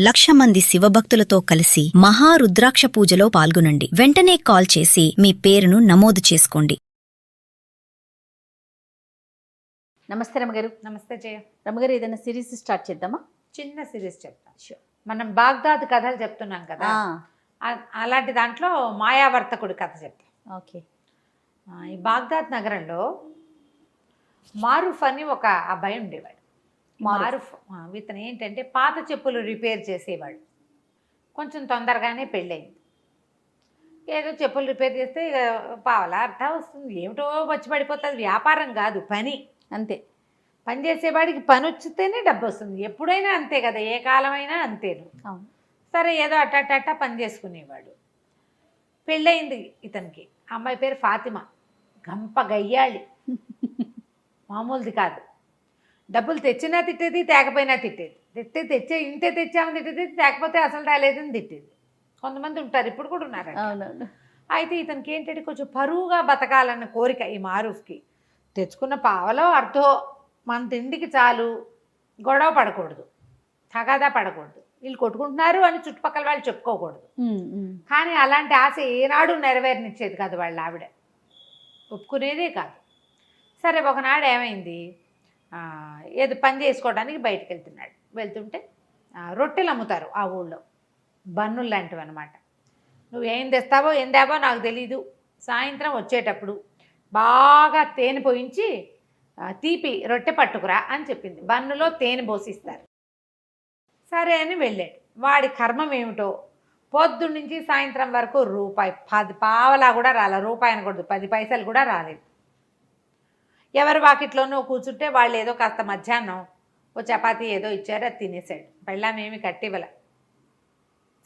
1,00,000 మంది శివభక్తులతో కలిసి మహారుద్రాక్ష పూజలో పాల్గొనండి. వెంటనే కాల్ చేసి మీ పేరును నమోదు చేసుకోండి. నమస్తే రమగారు. నమస్తే జయ. రమగారు, ఏదైనా సిరీస్ స్టార్ట్ చేద్దామా? చిన్న సిరీస్ చెప్తాను. మనం బాగ్దాద్ కథలు చెప్తున్నాం కదా, అలాంటి దాంట్లో మాయావర్తకుడి కథ చెప్తాం. ఓకే. ఈ బాగ్దాద్ నగరంలో మారూఫ్ అని ఒక అబ్బాయి ఉండేవాడు. మారూఫ్ ఇతను ఏంటంటే పాత చెప్పులు రిపేర్ చేసేవాడు. కొంచెం తొందరగానే పెళ్ళయింది. ఏదో చెప్పులు రిపేర్ చేస్తే ఇక పావలా అర్థం వస్తుంది, ఏమిటో వచ్చి పడిపోతుంది. వ్యాపారం కాదు, పని. అంతే. పని చేసేవాడికి పని వచ్చితేనే డబ్బు వస్తుంది. ఎప్పుడైనా అంతే కదా, ఏ కాలమైనా అంతేను. సరే, ఏదో అట్ట పని చేసుకునేవాడు. పెళ్ళయింది ఇతనికి. అమ్మాయి పేరు ఫాతిమా. గంప గయ్యాళి, మామూలుది కాదు. డబ్బులు తెచ్చినా తిట్టేది, తేకపోయినా తిట్టేది. ఇంతే తెచ్చామని తిట్టేది, తేకపోతే అసలు రాలేదని తిట్టేది. కొంతమంది ఉంటారు, ఇప్పుడు కూడా ఉన్నారు. అయితే ఇతనికి ఏంటంటే కొంచెం పరువుగా బతకాలన్న కోరిక ఈ మారూఫ్కి. తెచ్చుకున్న పావలో అర్థో మన తిండికి చాలు, గొడవ పడకూడదు, తగాదా పడకూడదు, వీళ్ళు కొట్టుకుంటున్నారు అని చుట్టుపక్కల వాళ్ళు చెప్పుకోకూడదు. కానీ అలాంటి ఆశ ఏనాడు నెరవేరనిచ్చేది కాదు వాళ్ళ ఆవిడ, ఒప్పుకునేదే కాదు. సరే, ఒకనాడు ఏమైంది, ఏదో పని చేసుకోవడానికి బయటకు వెళ్తుంటే రొట్టెలు అమ్ముతారు ఆ ఊళ్ళో, బన్నులు లాంటివి అనమాట. నువ్వు ఏం తెస్తావో ఏం తేవో నాకు తెలీదు, సాయంత్రం వచ్చేటప్పుడు బాగా తేనె పోయించి తీపి రొట్టె పట్టుకురా అని చెప్పింది. బన్నులో తేనె పోసిస్తారు. సరే అని వెళ్ళాడు. వాడి కర్మం ఏమిటో, పొద్దున్నుంచి సాయంత్రం వరకు రూపాయి 10 పావలా కూడా రాలేదు. రూపాయి అనకూడదు, 10 పైసలు కూడా రాలేదు. ఎవరి వాకిట్లోనూ కూర్చుంటే వాళ్ళు ఏదో కాస్త మధ్యాహ్నం ఓ చపాతీ ఏదో ఇచ్చారు, అది తినేసాడు. పెళ్ళామేమి కట్టివ్వల.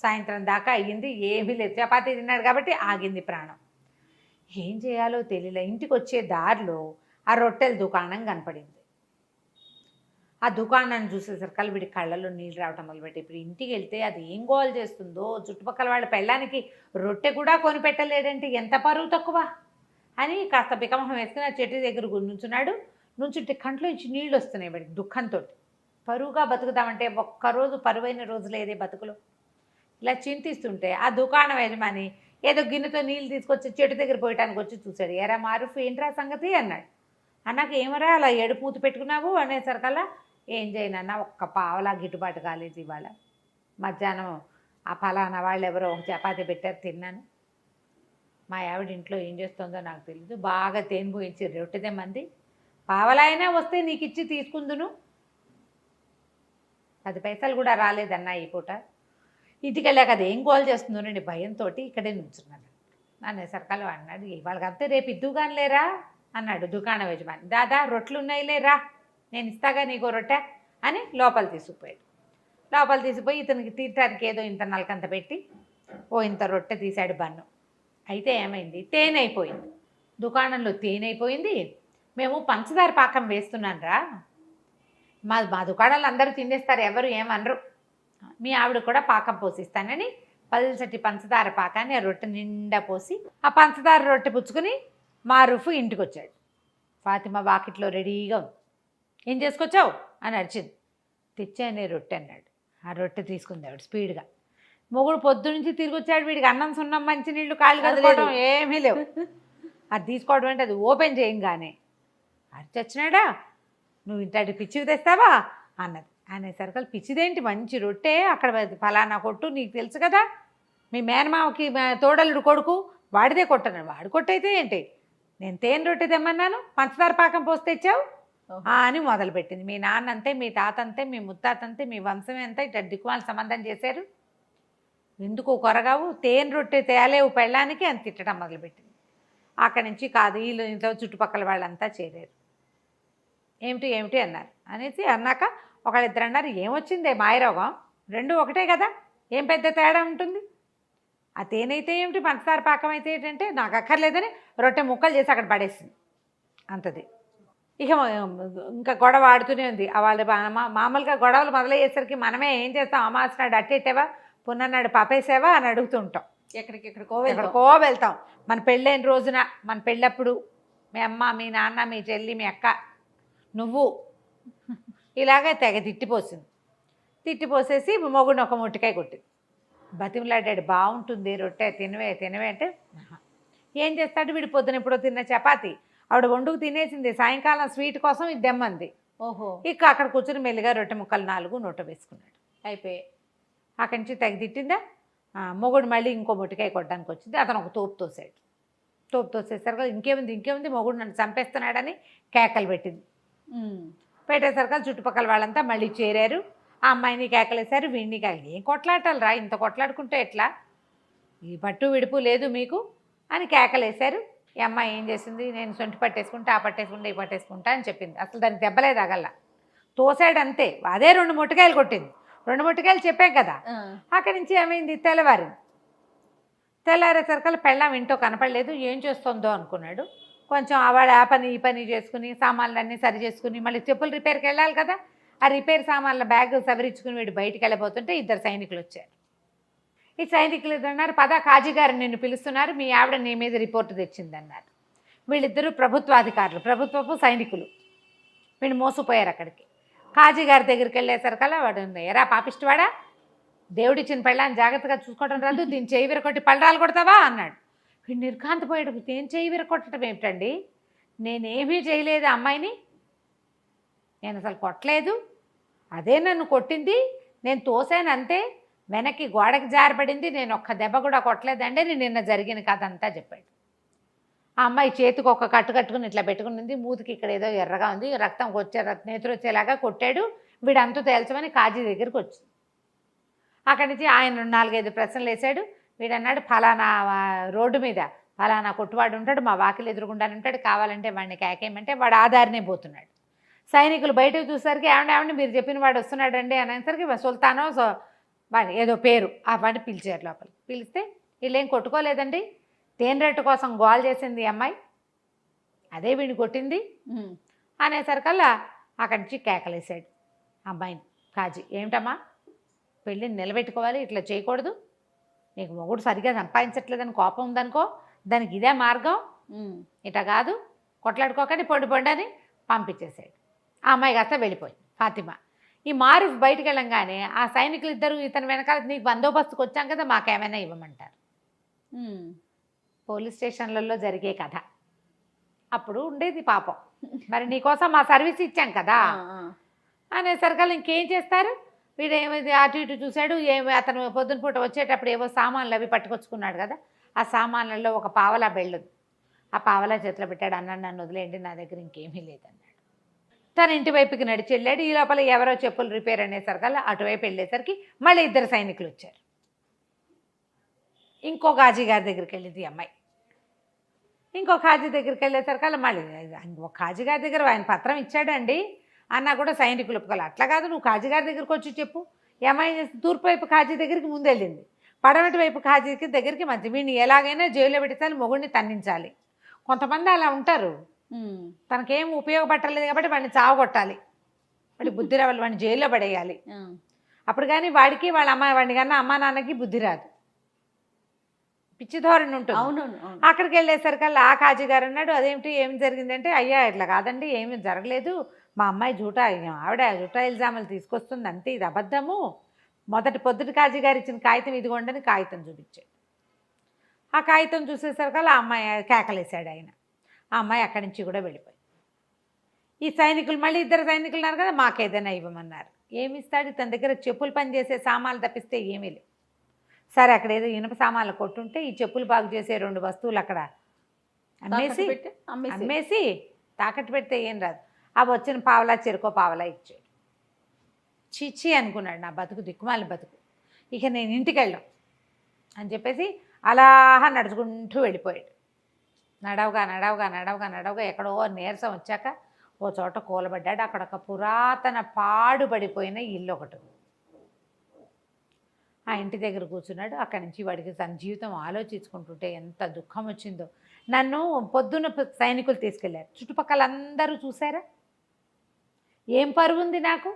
సాయంత్రం దాకా అయ్యింది, ఏమీ లేదు. చపాతీ తిన్నాడు కాబట్టి ఆగింది ప్రాణం. ఏం చేయాలో తెలియలే. ఇంటికి వచ్చే దారిలో ఆ రొట్టెల దుకాణం కనపడింది. ఆ దుకాణాన్ని చూసేసరికి వీడి కళ్ళల్లో నీళ్ళు రావటం మొదలుపెట్టి, ఇప్పుడు ఇంటికి వెళ్తే అది ఏం గోల్ చేస్తుందో, చుట్టుపక్కల వాళ్ళ పెళ్ళానికి రొట్టె కూడా కొనిపెట్టలేడంటే ఎంత పరువు తక్కువ అని కాస్త బికమహం వేసుకుని ఆ చెట్టు దగ్గర నుంచుంటే కంట్లో నుంచి నీళ్ళు వస్తున్నాయి వాడికి దుఃఖంతో. పరువుగా బతుకుతామంటే ఒక్కరోజు పరువైన రోజు లేదే బతుకులో. ఇలా చింతిస్తుంటే ఆ దుకాణం యజమాని ఏదో గిన్నెతో నీళ్ళు తీసుకొచ్చి చెట్టు దగ్గర పోయటానికి వచ్చి చూశాడు. ఎరా మారూఫ్, ఏంట్రా సంగతి అన్నాడు. అన్నాక ఏమరా అలా ఏడుపు మూతి పెట్టుకున్నావు అనేసరికల్లా, ఏం చేయనన్నా, ఒక్క పావలా గిట్టుబాటు కాలేదు ఇవాళ. మధ్యాహ్నం ఆ ఫలానా వాళ్ళు ఎవరో ఒక చపాతీ పెట్టారు, తిన్నాను. మా ఆవిడ ఇంట్లో ఏం చేస్తుందో నాకు తెలీదు, బాగా తేనె పోయించి రొట్టెదే మంది, పావలా అయినా వస్తే నీకు ఇచ్చి తీసుకుందును, 10 పైసలు కూడా రాలేదన్నా ఈ పూట. ఇంటికి వెళ్ళాక అది ఏం గోల్ చేస్తుందో నేను భయంతో ఇక్కడే నుంచున్నాను అనేసరికల్లా అన్నాడు, వాళ్ళకంతే రేపు ఇద్దుగాని లేరా అన్నాడు దుకాణం యజమాని. దాదా రొట్టెలు ఉన్నాయి లేరా, నేను ఇస్తాగా నీకో రొట్టె అని లోపల తీసుకుపోయి ఇతనికి తీర్చడానికి ఏదో ఇంత నలకంత పెట్టి ఇంత రొట్టె తీశాడు బన్ను. అయితే ఏమైంది, తేనె అయిపోయింది దుకాణంలో. తేనె అయిపోయింది. మేము పంచదార పాకం వేస్తున్నాను రా, మా దుకాణాలు అందరూ తినేస్తారు, ఎవరు ఏమనరు, మీ ఆవిడ కూడా పాకం పోసిస్తానని పల్చటి పంచదార పాకాన్ని ఆ రొట్టె నిండా పోసి ఆ పంచదార రొట్టె పుచ్చుకొని మారూఫ్ ఇంటికి వచ్చాడు. ఫాతిమా వాకిట్లో రెడీగా ఉంది. ఏం చేసుకొచ్చావు అని అడిచింది. తెచ్చానే రొట్టె అన్నాడు. ఆ రొట్టె తీసుకుంది ఆవిడ స్పీడ్గా. మొగుడు పొద్దు నుంచి తిరిగి వచ్చాడు, వీడికి అన్నం సున్నం మంచినీళ్ళు కాళ్ళు కడుక్కోవడం ఏమీ లేవు. అది తీసుకోవడం అంటే అది ఓపెన్ చేయంగానే అరిచొచ్చినాడా, నువ్వు ఇంతటి పిచ్చివి తెస్తావా అన్నది. అనేసరికి పిచ్చిదేంటి, మంచి రొట్టె, అక్కడ ఫలానా కొట్టు, నీకు తెలుసు కదా, మీ మేనమామకి తోడలుడు కొడుకు, వాడిదే కొట్టను. వాడు కొట్టయితే ఏంటి, నేను తేనె రొట్టె తెమ్మన్నాను, పంచదార పాకం పోసి తెచ్చావు అని మొదలుపెట్టింది. మీ నాన్న అంతే, మీ తాత అంతే, మీ ముత్తాత అంతే, మీ వంశమే అంతా ఇట్లా దిక్కుమాల సంబంధం చేశారు, ఎందుకు కొరగావు, తేనె రొట్టె తేలేవు పెళ్ళానికి అని తిట్టడం మొదలుపెట్టింది. అక్కడి నుంచి కాదు, వీళ్ళు ఇంట్లో చుట్టుపక్కల వాళ్ళంతా చేరారు. ఏమిటి అన్నారు. అనేసి అన్నాక ఒకళ్ళిద్దరు అన్నారు, ఏమొచ్చిందే మాయరోగం, రెండు ఒకటే కదా, ఏం పెద్ద తేడా ఉంటుంది, ఆ తేనె అయితే ఏమిటి, పంచదార పాకం అయితే ఏంటంటే నాకు అక్కర్లేదని రొట్టె ముక్కలు చేసి అక్కడ పడేసింది అంతది. ఇక ఇంకా గొడవ ఆడుతూనే ఉంది. వాళ్ళు మామూలుగా గొడవలు మొదలయ్యేసరికి మనమే ఏం చేస్తాం, అమావాస్య నాడు అట్టేసావా, పున్నన్నాడు పాపేసావా అని అడుగుతుంటాం. ఎక్కడికో వెళ్తాం. మన పెళ్ళైన రోజున, మన పెళ్ళప్పుడు మీ అమ్మ, మీ నాన్న, మీ చెల్లి, మీ అక్క, నువ్వు ఇలాగే తెగ తిట్టిపోసింది. తిట్టిపోసేసి మొగుడిని ఒక మొట్టికాయ కొట్టింది. బతిమలాడాడు, బాగుంటుంది రొట్టె తినవే తినవే అంటే ఏం చేస్తాడు వీడు, పొద్దున ఎప్పుడో తిన్న చపాతి ఆవిడ వండుకు తినేసింది, సాయంకాలం స్వీట్ కోసం ఇది దెమ్మంది. ఓహో. ఇక అక్కడ కూర్చుని మెల్లిగా రొట్టె ముక్కలు 4 నోట వేసుకున్నాడు. అయిపోయి అక్కడి నుంచి తెగ తిట్టిందా. మొగుడు మళ్ళీ ఇంకో మొట్టికాయ కొట్టడానికి వచ్చింది. అతను ఒక తోపు తోసాడు. తోపు తోసేసరికి ఇంకేముంది మొగుడు నన్ను చంపేస్తున్నాడని కేకలు పెట్టింది. పెట్టేసరికి చుట్టుపక్కల వాళ్ళంతా మళ్ళీ చేరారు. ఆ అమ్మాయిని కేకలేశారు, వీడిని కేకలు. ఏం కొట్లాటాలు రా, ఇంత కొట్లాడుకుంటే ఎట్లా, ఈ పట్టు విడుపు లేదు మీకు అని కేకలేశారు. ఈ అమ్మాయి ఏం చేసింది, నేను సొంటి పట్టేసుకుంటా, ఆ పట్టేసుకుంటా, ఈ పట్టేసుకుంటా అని చెప్పింది. అసలు దానికి దెబ్బలే తగల్లా, తోసాడు అంతే. అదే 2 మొట్టికాయలు కొట్టింది. 2 మొట్టికాయలు చెప్పాం కదా. అక్కడి నుంచి ఏమైంది, తెల్లారేసరికల్లా పెళ్ళాం ఇంట్లో కనపడలేదు. ఏం చేస్తుందో అనుకున్నాడు. కొంచెం ఆవాడు ఆ పని ఈ పని చేసుకుని సామాన్లన్నీ సరి చేసుకుని మళ్ళీ చెప్పులు రిపేర్కి వెళ్ళాలి కదా. ఆ రిపేర్ సామాన్ల బ్యాగ్ సవరించుకుని వీడు బయటికి వెళ్ళిపోతుంటే 2 సైనికులు వచ్చారు. ఈ సైనికులు అన్నారు, పద కాజీ గారు నిన్ను పిలుస్తున్నారు, మీ ఆవిడ నీ మీద రిపోర్టు తెచ్చిందన్నారు. వీళ్ళిద్దరూ ప్రభుత్వాధికారులు, ప్రభుత్వపు సైనికులు. వీళ్ళు మోసపోయారు అక్కడికి. కాజీ గారి దగ్గరికి వెళ్ళేసరికల్లా వాడు, ఎరా పాపిష్టివాడా, దేవుడిచ్చిన పెళ్ళాన్ని జాగ్రత్తగా చూసుకోవడం రాదు, దీన్ని చేయి విరకొట్టి పళ్ళరాలు కొడతావా అన్నాడు. వీడు నిర్ఘాంతపోయాడు. నేను చేయి విరకొట్టడం ఏమిటండి, నేనేమీ చేయలేదు అమ్మాయిని, నేను అసలు కొట్టలేదు, అదే నన్ను కొట్టింది, నేను తోసాను అంతే, వెనక్కి గోడకి జారబడింది, నేను ఒక్క దెబ్బ కూడా కొట్టలేదండి, నేను నిన్న జరిగిన కథ అంతా చెప్పాడు. ఆ అమ్మాయి చేతికి ఒక కట్టు కట్టుకుని ఇట్లా పెట్టుకునింది, మూతికి ఇక్కడ ఏదో ఎర్రగా ఉంది, రక్తం నేతులు వచ్చేలాగా కొట్టాడు. వీడు అంతు తేల్చమని కాజీ దగ్గరికి వచ్చింది. అక్కడి నుంచి ఆయన 4-5 ప్రశ్నలు వేశాడు. వీడన్నాడు, ఫలానా రోడ్డు మీద ఫలానా కొట్టువాడు ఉంటాడు, మా వాకిలు ఎదురుగుండానే ఉంటాడు, కావాలంటే వాడిని కేకేయమంటే వాడు ఆధారనే పోతున్నాడు. సైనికులు బయటకు చూసరికి ఏమండి మీరు చెప్పిన వాడు వస్తున్నాడండి అనేసరికి సుల్తానో వాడి ఏదో పేరు ఆ వాడిని పిలిచారు లోపలికి. పిలిస్తే వీళ్ళేం కొట్టుకోలేదండి, తేనె రెట్టు కోసం గోల్ చేసింది అమ్మాయి, అదే వీడిని కొట్టింది అనేసరికల్లా అక్కడి నుంచి కేకలేసాడు అమ్మాయిని కాజీ. ఏమిటమ్మా, పెళ్ళిని నిలబెట్టుకోవాలి, ఇట్లా చేయకూడదు, నీకు మొగుడు సరిగ్గా సంపాదించట్లేదని కోపం ఉందనుకో, దానికి ఇదే మార్గం, ఇట కాదు, కొట్లాడుకోకండి, పొండి అని పంపించేసాడు. ఆ అమ్మాయి కాస్త వెళ్ళిపోయింది ఫాతిమా. ఈ మారుఫ్ బయటికి వెళ్ళంగానే ఆ సైనికులు ఇద్దరు ఇతని వెనకాల, నీకు బందోబస్తుకు వచ్చాం కదా, మాకేమైనా ఇవ్వమంటారు. పోలీస్ స్టేషన్లలో జరిగే కథ అప్పుడు ఉండేది పాపం. మరి నీకోసం మా సర్వీస్ ఇచ్చాం కదా అనేసరికల్లా ఇంకేం చేస్తారు. వీడు ఏమైంది అటు ఇటు చూశాడు. అతను పొద్దున పూట వచ్చేటప్పుడు ఏవో సామాన్లు అవి పట్టుకొచ్చుకున్నాడు కదా, ఆ సామాన్లలో ఒక పావలా బెళ్ళదు. ఆ పావలా చేతిలో పెట్టాడు. అన్నాడు, నన్ను వదిలేయండి, నా దగ్గర ఇంకేమీ లేదన్నాడు. తన ఇంటి వైపుకి నడిచి వెళ్ళాడు. ఈ లోపల ఎవరో చెప్పులు రిపేర్ అనేసరికల్లా అటువైపు వెళ్ళేసరికి మళ్ళీ 2 సైనికులు వచ్చారు. ఇంకో కాజీ గారి దగ్గరికి వెళ్ళింది అమ్మాయి. ఇంకో కాజీ దగ్గరికి వెళ్ళేసరికల్లా మళ్ళీ ఒక కాజీ గారి దగ్గర ఆయన పత్రం ఇచ్చాడండి అన్నా కూడా సైనికులు ఒప్పుకోవాలి. అట్లా కాదు, నువ్వు కాజీ గారి దగ్గరికి వచ్చి చెప్పు. ఈ అమ్మాయి చేసి తూర్పు వైపు కాజీ దగ్గరికి ముందు వెళ్ళింది, పడమటి వైపు కాజీ దగ్గరికి మధ్య. వీడిని ఎలాగైనా జైల్లో పెట్టాలి, మొగుడిని తన్నించాలి. కొంతమంది అలా ఉంటారు, తనకేం ఉపయోగపట్టలేదు కాబట్టి వాడిని చావగొట్టాలి, వాడి బుద్ధి రావాలి, వాడిని జైల్లో పడేయాలి. అప్పుడు కానీ వాడికి వాళ్ళ వాడిని కన్నా అమ్మా నాన్నకి బుద్ధి రాదు, పిచ్చి ధోరణి ఉంటుంది. అవునవును. అక్కడికి వెళ్ళేసరికల్లా ఆ కాజీ గారు అన్నాడు, అదేమిటి ఏం జరిగిందంటే, అయ్యా ఇట్లా కాదండి, ఏమీ జరగలేదు, మా అమ్మాయి ఆవిడ జూటా ఇల్జాములు తీసుకొస్తుంది అంతే, ఇది అబద్ధము. పొద్దుటి కాజీ గారు ఇచ్చిన కాగితం ఇదిగోండని కాగితం చూపించాడు. ఆ కాగితం చూసేసరికల్లా ఆ అమ్మాయి కేకలేశాడు ఆయన. ఆ అమ్మాయి అక్కడి నుంచి కూడా వెళ్ళిపోయింది. ఈ సైనికులు మళ్ళీ 2 సైనికులు ఉన్నారు కదా, మాకేదైనా ఇవ్వమన్నారు. ఏమి ఇస్తాడు, తన దగ్గర చెప్పులు పని చేసే సామాన్లు తప్పిస్తే ఏమీ లేవు. సరే అక్కడ ఏదో ఇనుప సామాన్లు కొట్టుంటే ఈ చెప్పులు బాగు చేసే 2 వస్తువులు అక్కడ అమ్మేసి తాకట్టు పెడితే ఏం రాదు. అవి వచ్చిన పావలా చెరుకో పావలా ఇచ్చాడు. చిచ్చి అనుకున్నాడు, నా బతుకు దిక్కుమాలి బతుకు, ఇక నేను ఇంటికి వెళ్ళాం అని చెప్పేసి అలా నడుచుకుంటూ వెళ్ళిపోయాడు. నడవగా ఎక్కడో నీరసం వచ్చాక ఓ చోట కూలబడ్డాడు. అక్కడ ఒక పురాతన పాడుబడిపోయిన ఇల్లు ఒకటి. ఆ ఇంటి దగ్గర కూర్చున్నాడు. అక్కడి నుంచి వాడికి తన జీవితం ఆలోచించుకుంటుంటే ఎంత దుఃఖం వచ్చిందో. నన్ను పొద్దున్న సైనికులు తీసుకెళ్లారు, చుట్టుపక్కల అందరూ చూసారా, ఏం పరువు ఉంది నాకు.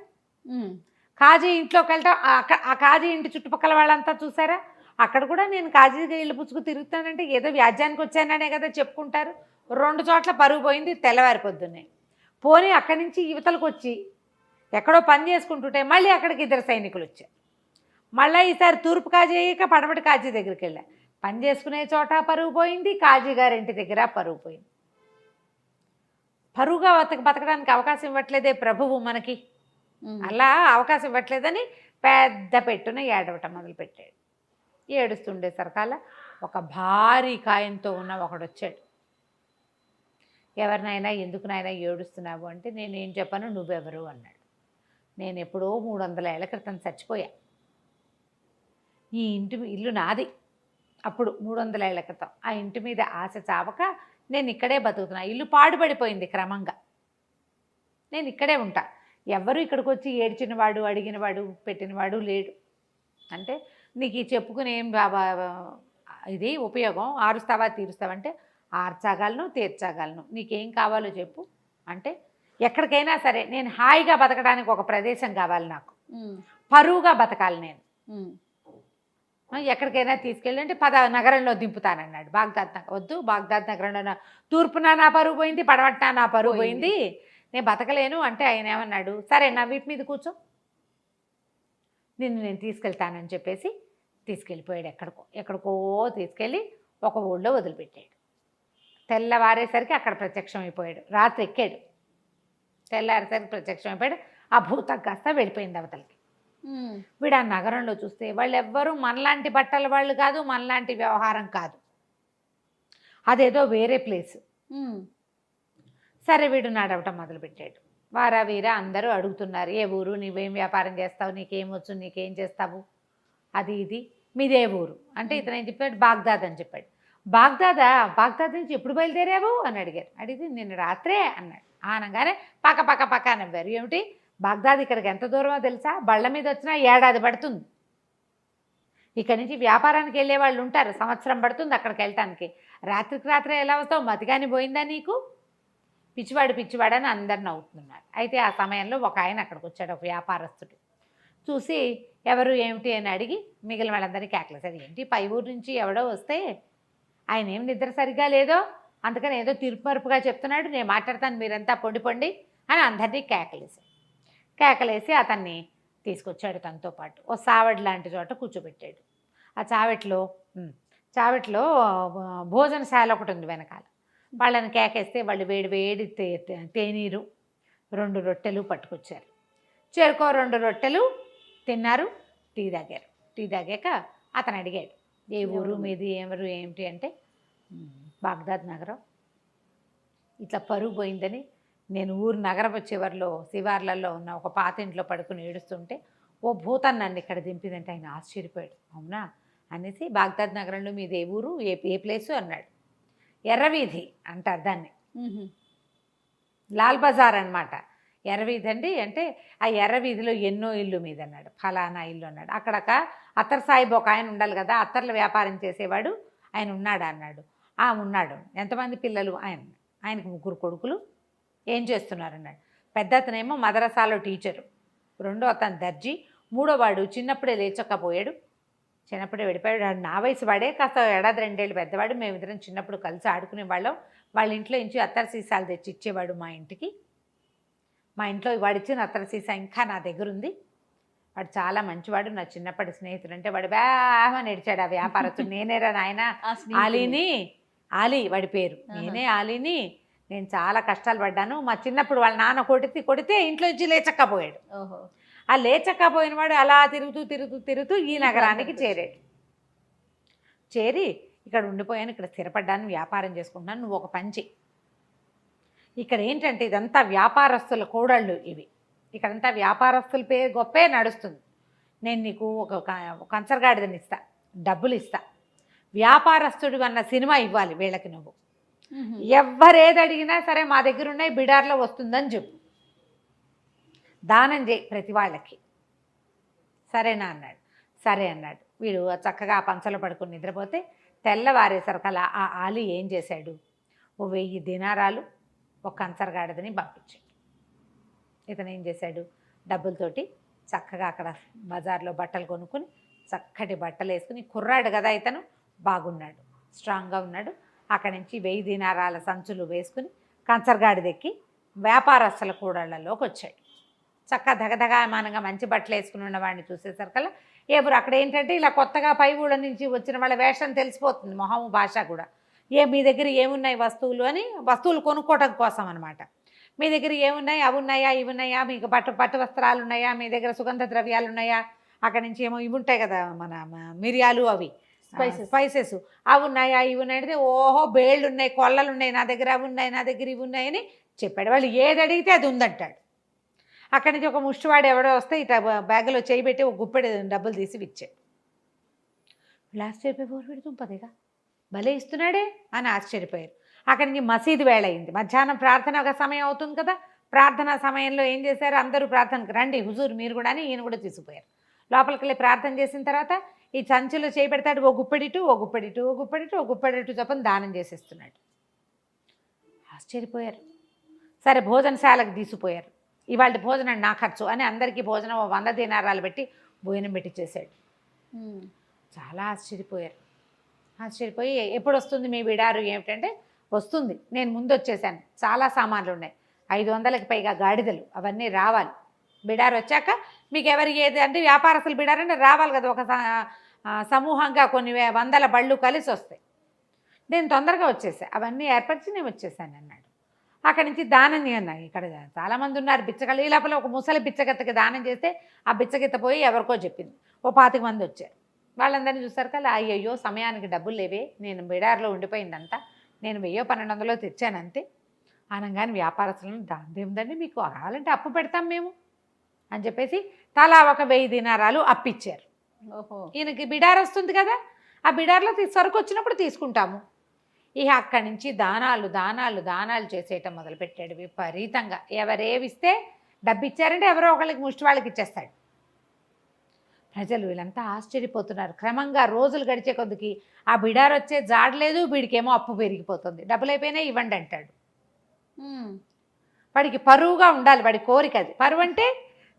కాజీ ఇంట్లోకి వెళ్తాం, ఆ కాజీ ఇంటి చుట్టుపక్కల వాళ్ళంతా చూసారా, అక్కడ కూడా నేను కాజీగా ఇల్లు పుచ్చుకు తిరుగుతానంటే ఏదో వ్యాజ్యానికి వచ్చాననే కదా చెప్పుకుంటారు. 2 చోట్ల పరుగు పోయింది తెల్లవారి పొద్దున్నే. పోనీ అక్కడి నుంచి యువతలకు వచ్చి ఎక్కడో పని చేసుకుంటుంటే మళ్ళీ అక్కడికి 2 సైనికులు వచ్చారు. మళ్ళీ ఈసారి తూర్పు కాజీ అయ్యాక పడమటి కాజీ దగ్గరికి వెళ్ళా. పని చేసుకునే చోట పరువు పోయింది, కాజీ గారింటి దగ్గర పరువు పోయింది. పరువుగా బతకడానికి అవకాశం ఇవ్వట్లేదే ప్రభువు మనకి, అలా అవకాశం ఇవ్వట్లేదని పెద్ద పెట్టున ఏడవటం మొదలుపెట్టాడు. ఏడుస్తుండే సరకాల ఒక భారీ కాయంతో ఉన్న ఒకడు వచ్చాడు. ఎవరినైనా ఎందుకు నాయనా ఏడుస్తున్నావు అంటే, నేనేం చెప్పను, నువ్వెవరు అన్నాడు. నేను ఎప్పుడో 300 ఏళ్ల క్రితం చచ్చిపోయా. ఈ ఇల్లు నాది. అప్పుడు 300 ఏళ్ల క్రితం ఆ ఇంటి మీద ఆశ చావక నేను ఇక్కడే బతుకుతున్నా. ఇల్లు పాడుపడిపోయింది క్రమంగా. నేను ఇక్కడే ఉంటా. ఎవ్వరూ ఇక్కడికి వచ్చి ఏడ్చినవాడు, అడిగినవాడు, పెట్టినవాడు లేడు. అంటే నీకు ఈ చెప్పుకుని ఏం ఇది ఉపయోగం, ఆరుస్తావా తీరుస్తావంటే ఆర్చగలను, తీర్చగలను, నీకేం కావాలో చెప్పు అంటే, ఎక్కడికైనా సరే నేను హాయిగా బతకడానికి ఒక ప్రదేశం కావాలి, నాకు పరువుగా బతకాలి, నేను ఎక్కడికైనా తీసుకెళ్ళి అంటే నగరంలో దింపుతానన్నాడు. బాగ్దాద్ నగర్ వద్దు, బాగ్దాద్ నగరంలో తూర్పున నా పరువు పోయింది, పడమట్ట నా పరువు పోయింది, నేను బతకలేను అంటే ఆయన ఏమన్నాడు, సరే నా వీటి మీద కూర్చో, నిన్ను నేను తీసుకెళ్తానని చెప్పేసి తీసుకెళ్ళిపోయాడు. ఎక్కడికో తీసుకెళ్ళి ఒక ఊళ్ళో వదిలిపెట్టాడు. తెల్లవారేసరికి అక్కడ ప్రత్యక్షం అయిపోయాడు. రాత్రి ఎక్కాడు, తెల్లారేసరికి ప్రత్యక్షం అయిపోయాడు. ఆ భూతం కాస్త వెళ్ళిపోయింది అవతలకి. వీడు ఆ నగరంలో చూస్తే వాళ్ళు ఎవ్వరూ మనలాంటి బట్టల వాళ్ళు కాదు, మనలాంటి వ్యవహారం కాదు, అదేదో వేరే ప్లేసు. సరే వీడు నడవటం మొదలుపెట్టాడు. వారా వీరా అందరూ అడుగుతున్నారు, ఏ ఊరు, నువ్వేం వ్యాపారం చేస్తావు, నీకేమొచ్చు, నీకేం చేస్తావు, అది ఇది, మీదే ఊరు అంటే ఇతను ఏం చెప్పాడు, బాగ్దాద్ అని చెప్పాడు. బాగ్దాద్ నుంచి ఎప్పుడు బయలుదేరావు అని అడిగారు. అడిగితే నిన్న రాత్రే అన్నాడు. అనగానే పక్క నవ్వారు. ఏమిటి బాగ్దాద్ ఇక్కడికి ఎంత దూరమో తెలుసా, బళ్ళ మీద వచ్చినా 1 ఏడాది పడుతుంది. ఇక్కడి నుంచి వ్యాపారానికి వెళ్ళే వాళ్ళు ఉంటారు, సంవత్సరం పడుతుంది అక్కడికి వెళ్ళటానికి. రాత్రికి రాత్రే ఎలా వస్తావు, మతిగాని పోయిందా నీకు, పిచ్చివాడని అందరు నవ్వుతున్నారు. అయితే ఆ సమయంలో ఒక ఆయన అక్కడికి వచ్చాడు, ఒక వ్యాపారస్తుడు. చూసి ఎవరు ఏమిటి అని అడిగి మిగిలిన వాళ్ళందరినీ కేకలేసాడు. ఏంటి పై ఊరు నుంచి ఎవడో వస్తే ఆయన ఏం నిద్ర సరిగ్గా లేదో, అందుకని ఏదో తీర్పుమరుపుగా చెప్తున్నాడు, నేను మాట్లాడతాను, మీరంతా పొండి అని అందరినీ కేకలేసి అతన్ని తీసుకొచ్చాడు. తనతో పాటు ఓ సావడి లాంటి చోట కూర్చోబెట్టాడు. ఆ చావట్లో భోజనశాల ఒకటి ఉంది వెనకాల. వాళ్ళని కేకేస్తే వాళ్ళు వేడి తేనీరు 2 రొట్టెలు పట్టుకొచ్చారు. చేరుకో 2 రొట్టెలు తిన్నారు, టీ తాగారు. టీ తాగాక అతను అడిగాడు, ఏ ఊరు మీది, ఎవరు ఏమిటి అంటే, బాగ్దాద్ నగరం, ఇట్లా పరుగు పోయిందని నేను ఊరు నగరపు చివర్లో శివార్లలో ఉన్న ఒక పాత ఇంట్లో పడుకుని ఏడుస్తుంటే ఓ భూతం నన్ను ఇక్కడ దింపిందంటే ఆయన ఆశ్చర్యపోయాడు. అవునా అనేసి, బాగ్దాద్ నగరంలో మీది ఏ ఊరు, ఏ ప్లేసు అన్నాడు. ఎర్రవీధి అంటారు దాన్ని, లాల్ బజార్ అనమాట. ఎర్రవీధి అండి అంటే ఆ ఎర్రవీధిలో ఎన్నో ఇల్లు మీద అన్నాడు, ఫలానా ఇల్లు అన్నాడు. అక్కడక అత్తర్ సాహిబ్ ఒక ఆయన ఉండాలి కదా, అత్తర్ల వ్యాపారం చేసేవాడు ఆయన ఉన్నాడు అన్నాడు. ఉన్నాడు. ఎంతమంది పిల్లలు, ఆయనకు 3 కొడుకులు, ఏం చేస్తున్నారు అన్నాడు. పెద్ద అతనేమో మదరసాలో టీచరు, 2వ అతను దర్జీ, 3వ వాడు చిన్నప్పుడే లేచకపోయాడు, చిన్నప్పుడే వెళ్ళిపోయాడు. నా వయసు వాడే, కాస్త 1-2 ఏళ్ళు పెద్దవాడు. మేమిద్దరం చిన్నప్పుడు కలిసి ఆడుకునే వాళ్ళం. వాళ్ళ ఇంట్లో నుంచి అత్తర్ సీసాలు తెచ్చి ఇచ్చేవాడు మా ఇంటికి. మా ఇంట్లో వాడిచ్చిన అత్తర్ సీసా ఇంకా నా దగ్గర ఉంది. వాడు చాలా మంచివాడు, నా చిన్నప్పటి స్నేహితుడు. అంటే వాడు బాగా నడిచాడు ఆ వ్యాపారస్తుడు. నేనేరా నాయన ఆలీ వాడి పేరు, నేనే ఆలీని. నేను చాలా కష్టాలు పడ్డాను. మా చిన్నప్పుడు వాళ్ళ నాన్న కొడితే ఇంట్లో నుంచి లేచక్కపోయాడు. ఆ లేచక్కపోయిన వాడు అలా తిరుగుతూ ఈ నగరానికి చేరి ఇక్కడ ఉండిపోయాను, ఇక్కడ స్థిరపడ్డాను, వ్యాపారం చేసుకుంటున్నాను, నువ్వు ఒక పని చెయ్యి. ఇక్కడ ఏంటంటే ఇదంతా వ్యాపారస్తుల కోడళ్ళు ఇవి, ఇక్కడంతా వ్యాపారస్తుల పేరు గొప్పే నడుస్తుంది. నేను నీకు ఒక కంచరగాడిదని ఇస్తా, డబ్బులు ఇస్తా, వ్యాపారస్తుడు అన్న సినిమా ఇవ్వాలి వీళ్ళకి. నువ్వు ఎవ్వరేది అడిగినా సరే మా దగ్గర ఉన్నాయి, బిడార్లో వస్తుందని చెప్పు, దానం చేయి ప్రతి వాళ్ళకి, సరేనా అన్నాడు. సరే అన్నాడు. వీడు చక్కగా ఆ పంచలో పడుకుని నిద్రపోతే తెల్లవారేసరికల్లా ఆ ఆలీ ఏం చేశాడు, ఓ 1000 దినారాలు ఒక కంచరగాడిదని పంపించాడు. ఇతను ఏం చేశాడు, డబ్బులతోటి చక్కగా అక్కడ బజార్లో బట్టలు కొనుక్కొని చక్కటి బట్టలు వేసుకుని, కుర్రాడు కదా ఇతను, బాగున్నాడు, స్ట్రాంగ్గా ఉన్నాడు. అక్కడి నుంచి 1000 దినారాల సంచులు వేసుకుని కంచరగాడి దెక్కి వ్యాపారస్తుల కూడళ్లలోకి వచ్చాడు. చక్కగా దగదగాయమానంగా మంచి బట్టలు వేసుకుని ఉన్నవాడిని చూసేసరికల్లా ఎవరు అక్కడ ఏంటంటే ఇలా కొత్తగా పై ఊళ్ళ నుంచి వచ్చిన వాళ్ళ వేషం తెలిసిపోతుంది, మొహము భాష కూడా. మీ దగ్గర ఏమున్నాయి వస్తువులు అని, వస్తువులు కొనుక్కోవటం కోసం అనమాట. మీ దగ్గర ఏమున్నాయి, అవి ఉన్నాయా, ఇవి ఉన్నాయా, మీకు పట్టు వస్త్రాలు ఉన్నాయా, మీ దగ్గర సుగంధ ద్రవ్యాలు ఉన్నాయా, అక్కడి నుంచి ఏమో ఇవి ఉంటాయి కదా మన మిరియాలు, అవి స్పైసెస్ అవి ఉన్నాయా, ఇవి ఉన్నాయి. ఓహో బేళ్ళు ఉన్నాయి, కొల్లలు ఉన్నాయి, నా దగ్గర అవి ఉన్నాయి, నా దగ్గర ఇవి ఉన్నాయని చెప్పాడు. వాళ్ళు ఏది అడిగితే అది ఉందంటాడు. అక్కడి నుంచి ఒక ముష్టివాడు ఎవడో వస్తే ఇట్లా బ్యాగులో చేయి పెట్టి ఒక గుప్పెడు డబ్బులు తీసి ఇచ్చాడు. వీళ్ళు ఆశ్చర్యపోయి పెడుతుంపదేగా భలే ఇస్తున్నాడే అని ఆశ్చర్యపోయారు. అక్కడి నుంచి మసీదు వేళ అయింది. మధ్యాహ్నం ప్రార్థన సమయం అవుతుంది కదా. ప్రార్థనా సమయంలో ఏం చేశారు, అందరూ ప్రార్థనకు రండి హుజూర్ మీరు కూడా అని ఈయన కూడా తీసుకుపోయారు. లోపలికి వెళ్ళి ప్రార్థన చేసిన తర్వాత ఈ సంచిలో చేయి పెడతాడు, ఓ గుప్పెడిటు ఓ గుప్పెడిటు ఓ గుప్పెడిటు ఓ గుప్పెడిటు చొప్పున దానం చేసేస్తున్నాడు. ఆశ్చర్యపోయారు. సరే భోజనశాలకు తీసుకుపోయారు. ఇవాళ భోజనం నా ఖర్చు అని అందరికీ భోజనం 100 దీనారాలు పెట్టి భోజనం పెట్టి చేశాడు. చాలా ఆశ్చర్యపోయారు. ఆశ్చర్యపోయి ఎప్పుడు వస్తుంది మీ బిడారు ఏమిటంటే, వస్తుంది, నేను ముందు వచ్చేసాను, చాలా సామాన్లు ఉన్నాయి, 500కి పైగా గాడిదలు, అవన్నీ రావాలి. బిడారు వచ్చాక మీకు ఎవరు ఏది అంటే వ్యాపారస్తులు బిడారంటే రావాలి కదా, ఒక సమూహంగా కొన్ని 100 బళ్ళు కలిసి వస్తాయి. నేను తొందరగా వచ్చేసా, అవన్నీ ఏర్పరిచి నేను వచ్చేసాను అన్నాడు. అక్కడి నుంచి దానం అన్నా, ఇక్కడ చాలామంది ఉన్నారు బిచ్చగలు. ఈ లోపల ఒక ముసలి బిచ్చగత్తకి దానం చేస్తే ఆ బిచ్చగత్త పోయి ఎవరికో చెప్పింది. ఓ 25 మంది వచ్చారు. వాళ్ళందరినీ చూసారు కదా, అయ్యయ్యో సమయానికి డబ్బులు లేవే, నేను బిడార్లో ఉండిపోయిందంట, నేను 1000-1200 తెచ్చాను అంతే అనగానే వ్యాపారస్తులను దాందేముందండి, మీకు కావాలంటే అప్పు పెడతాం మేము అని చెప్పేసి తలా ఒక 1000 దీనారాలు అప్పిచ్చారు. ఓహో, ఈయనకి బిడార్ వస్తుంది కదా, ఆ బిడార్లో సరుకు వచ్చినప్పుడు తీసుకుంటాము. ఇక అక్కడి నుంచి దానాలు దానాలు దానాలు చేసేయటం మొదలుపెట్టాడు విపరీతంగా. ఎవరేవిస్తే డబ్బు ఇచ్చారంటే ఎవరో ఒకళ్ళకి ముష్టి వాళ్ళకి ఇచ్చేస్తాడు. ప్రజలు వీళ్ళంతా ఆశ్చర్యపోతున్నారు. క్రమంగా రోజులు గడిచే కొద్దికి ఆ బిడార్ వచ్చే జాడలేదు, వీడికేమో అప్పు పెరిగిపోతుంది. డబ్బులు అయిపోయినా ఇవ్వండి అంటాడు. వాడికి పరువుగా ఉండాలి, వాడి కోరిక అది. పరువు అంటే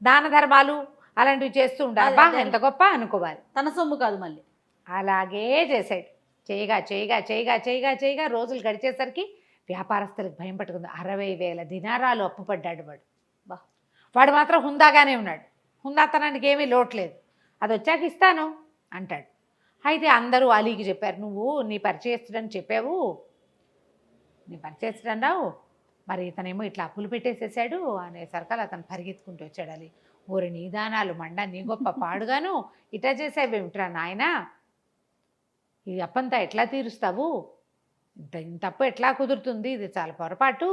దాన ధర్మాలు అలాంటివి చేస్తూ ఉండాలి, బాగా ఎంత గొప్ప అనుకోవాలి, తన సొమ్ము కాదు మళ్ళీ. అలాగే చేశాడు. చేయగా చేయగా చేయగా చేయగా చేయగా రోజులు గడిచేసరికి వ్యాపారస్తులకు భయం పట్టుకుంది. 60,000 దినారాలు అప్పు పడ్డాడు వాడు. వాడు మాత్రం హుందాగానే ఉన్నాడు, హుందాతనానికి ఏమీ లోట్లేదు. అది వచ్చాక ఇస్తాను అంటాడు. అయితే అందరూ అలీకి చెప్పారు, నువ్వు నీ పరిచయస్తుడని చెప్పావు, నీ పరిచయస్తుడన్నావు, మరి ఇతనేమో ఇట్లా అప్పులు పెట్టేసేసాడు అనేసరికల్ అతను పరిగెత్తుకుంటూ వచ్చాడు. అలీ, ఊరి నీ దానాలు మండ, నీ గొప్ప పాడుగాను ఇట్లా చేసావేమిట్రా నాయనా, ఈ అప్పంతా ఎట్లా తీరుస్తావు, ఇంత అప్పు ఎట్లా కుదురుతుంది, ఇది చాలా పొరపాటు,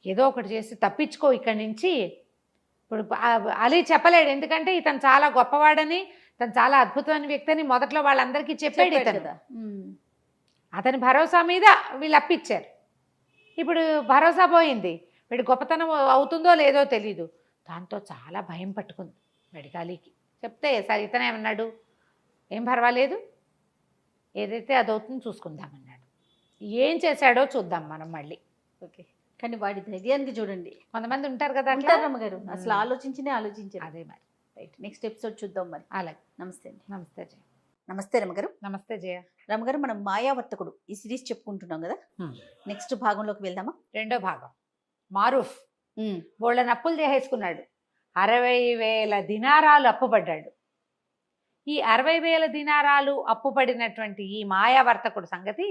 ఏదో ఒకటి చేసి తప్పించుకో ఇక్కడి నుంచి. ఇప్పుడు అలీ చెప్పలేడు, ఎందుకంటే ఇతను చాలా గొప్పవాడని, తను చాలా అద్భుతమైన వ్యక్తి అని మొదట్లో వాళ్ళందరికీ చెప్పాడు ఇతను. అతని భరోసా మీద వీళ్ళు అప్పిచ్చారు. ఇప్పుడు భరోసా పోయింది, వీడి గొప్పతనం అవుతుందో లేదో తెలీదు. దాంతో చాలా భయం పట్టుకుంది వీడికి. అలీకి చెప్తే సరే ఇతనేమన్నాడు, ఏం పర్వాలేదు, ఏదైతే అదవుతుందో చూసుకుందామన్నాడు. ఏం చేశాడో చూద్దాం మనం మళ్ళీ. ఓకే, కానీ వాడి ధైర్యానికి చూడండి. కొంతమంది ఉంటారు కదా రమ్మగారు, అసలు ఆలోచించారు. అదే మరి. రైట్, నెక్స్ట్ ఎపిసోడ్ చూద్దాం మరి. అలాగే, నమస్తే అండి. నమస్తే జయ. నమస్తే రమ్మగారు. నమస్తే జయ. రమ్మగారు, మనం మాయావర్తకుడు ఈ సిరీస్ చెప్పుకుంటున్నాం కదా, నెక్స్ట్ భాగంలోకి వెళ్దామా? 2వ భాగం. మారూఫ్ బోళ్ళని అప్పులు చేసేసుకున్నాడు, 60,000 దినారాలు అప్పుపడ్డాడు. ఈ 60,000 దినారాలు అప్పుపడినటువంటి ఈ మాయావర్తకుడు సంగతి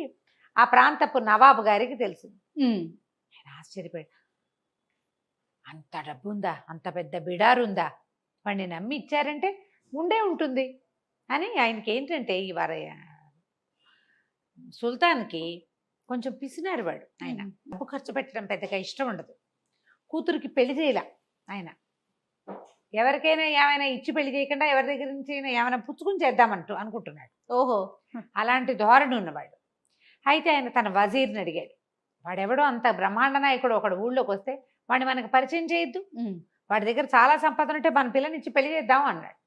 ఆ ప్రాంతపు నవాబు గారికి తెలిసింది. ఆయన ఆశ్చర్యపోయాడు, అంత డబ్బు ఉందా, అంత పెద్ద బిడారుందా, వాడిని నమ్మి ఇచ్చారంటే ఉండే ఉంటుంది అని. ఆయనకి ఏంటంటే ఈ సుల్తాన్కి కొంచెం పిసినారు వాడు. ఆయన డబ్బు ఖర్చు పెట్టడం పెద్దగా ఇష్టం ఉండదు. కూతురికి పెళ్లి చేయలే ఆయన, ఎవరికైనా ఏమైనా ఇచ్చి పెళ్లి చేయకుండా ఎవరి దగ్గర నుంచి ఏమైనా పుచ్చుకుని చేద్దామంటూ అనుకుంటున్నాడు. ఓహో, అలాంటి ధోరణి ఉన్నవాడు. అయితే ఆయన తన వజీర్ని అడిగాడు, వాడెవడో అంత బ్రహ్మాండ నాయకుడు ఒకడు ఊళ్ళోకి వస్తే వాడిని మనకు పరిచయం చేయొద్దు, వాడి దగ్గర చాలా సంపద ఉంటే మన పిల్లని ఇచ్చి పెళ్లి చేద్దాం అన్నాడు.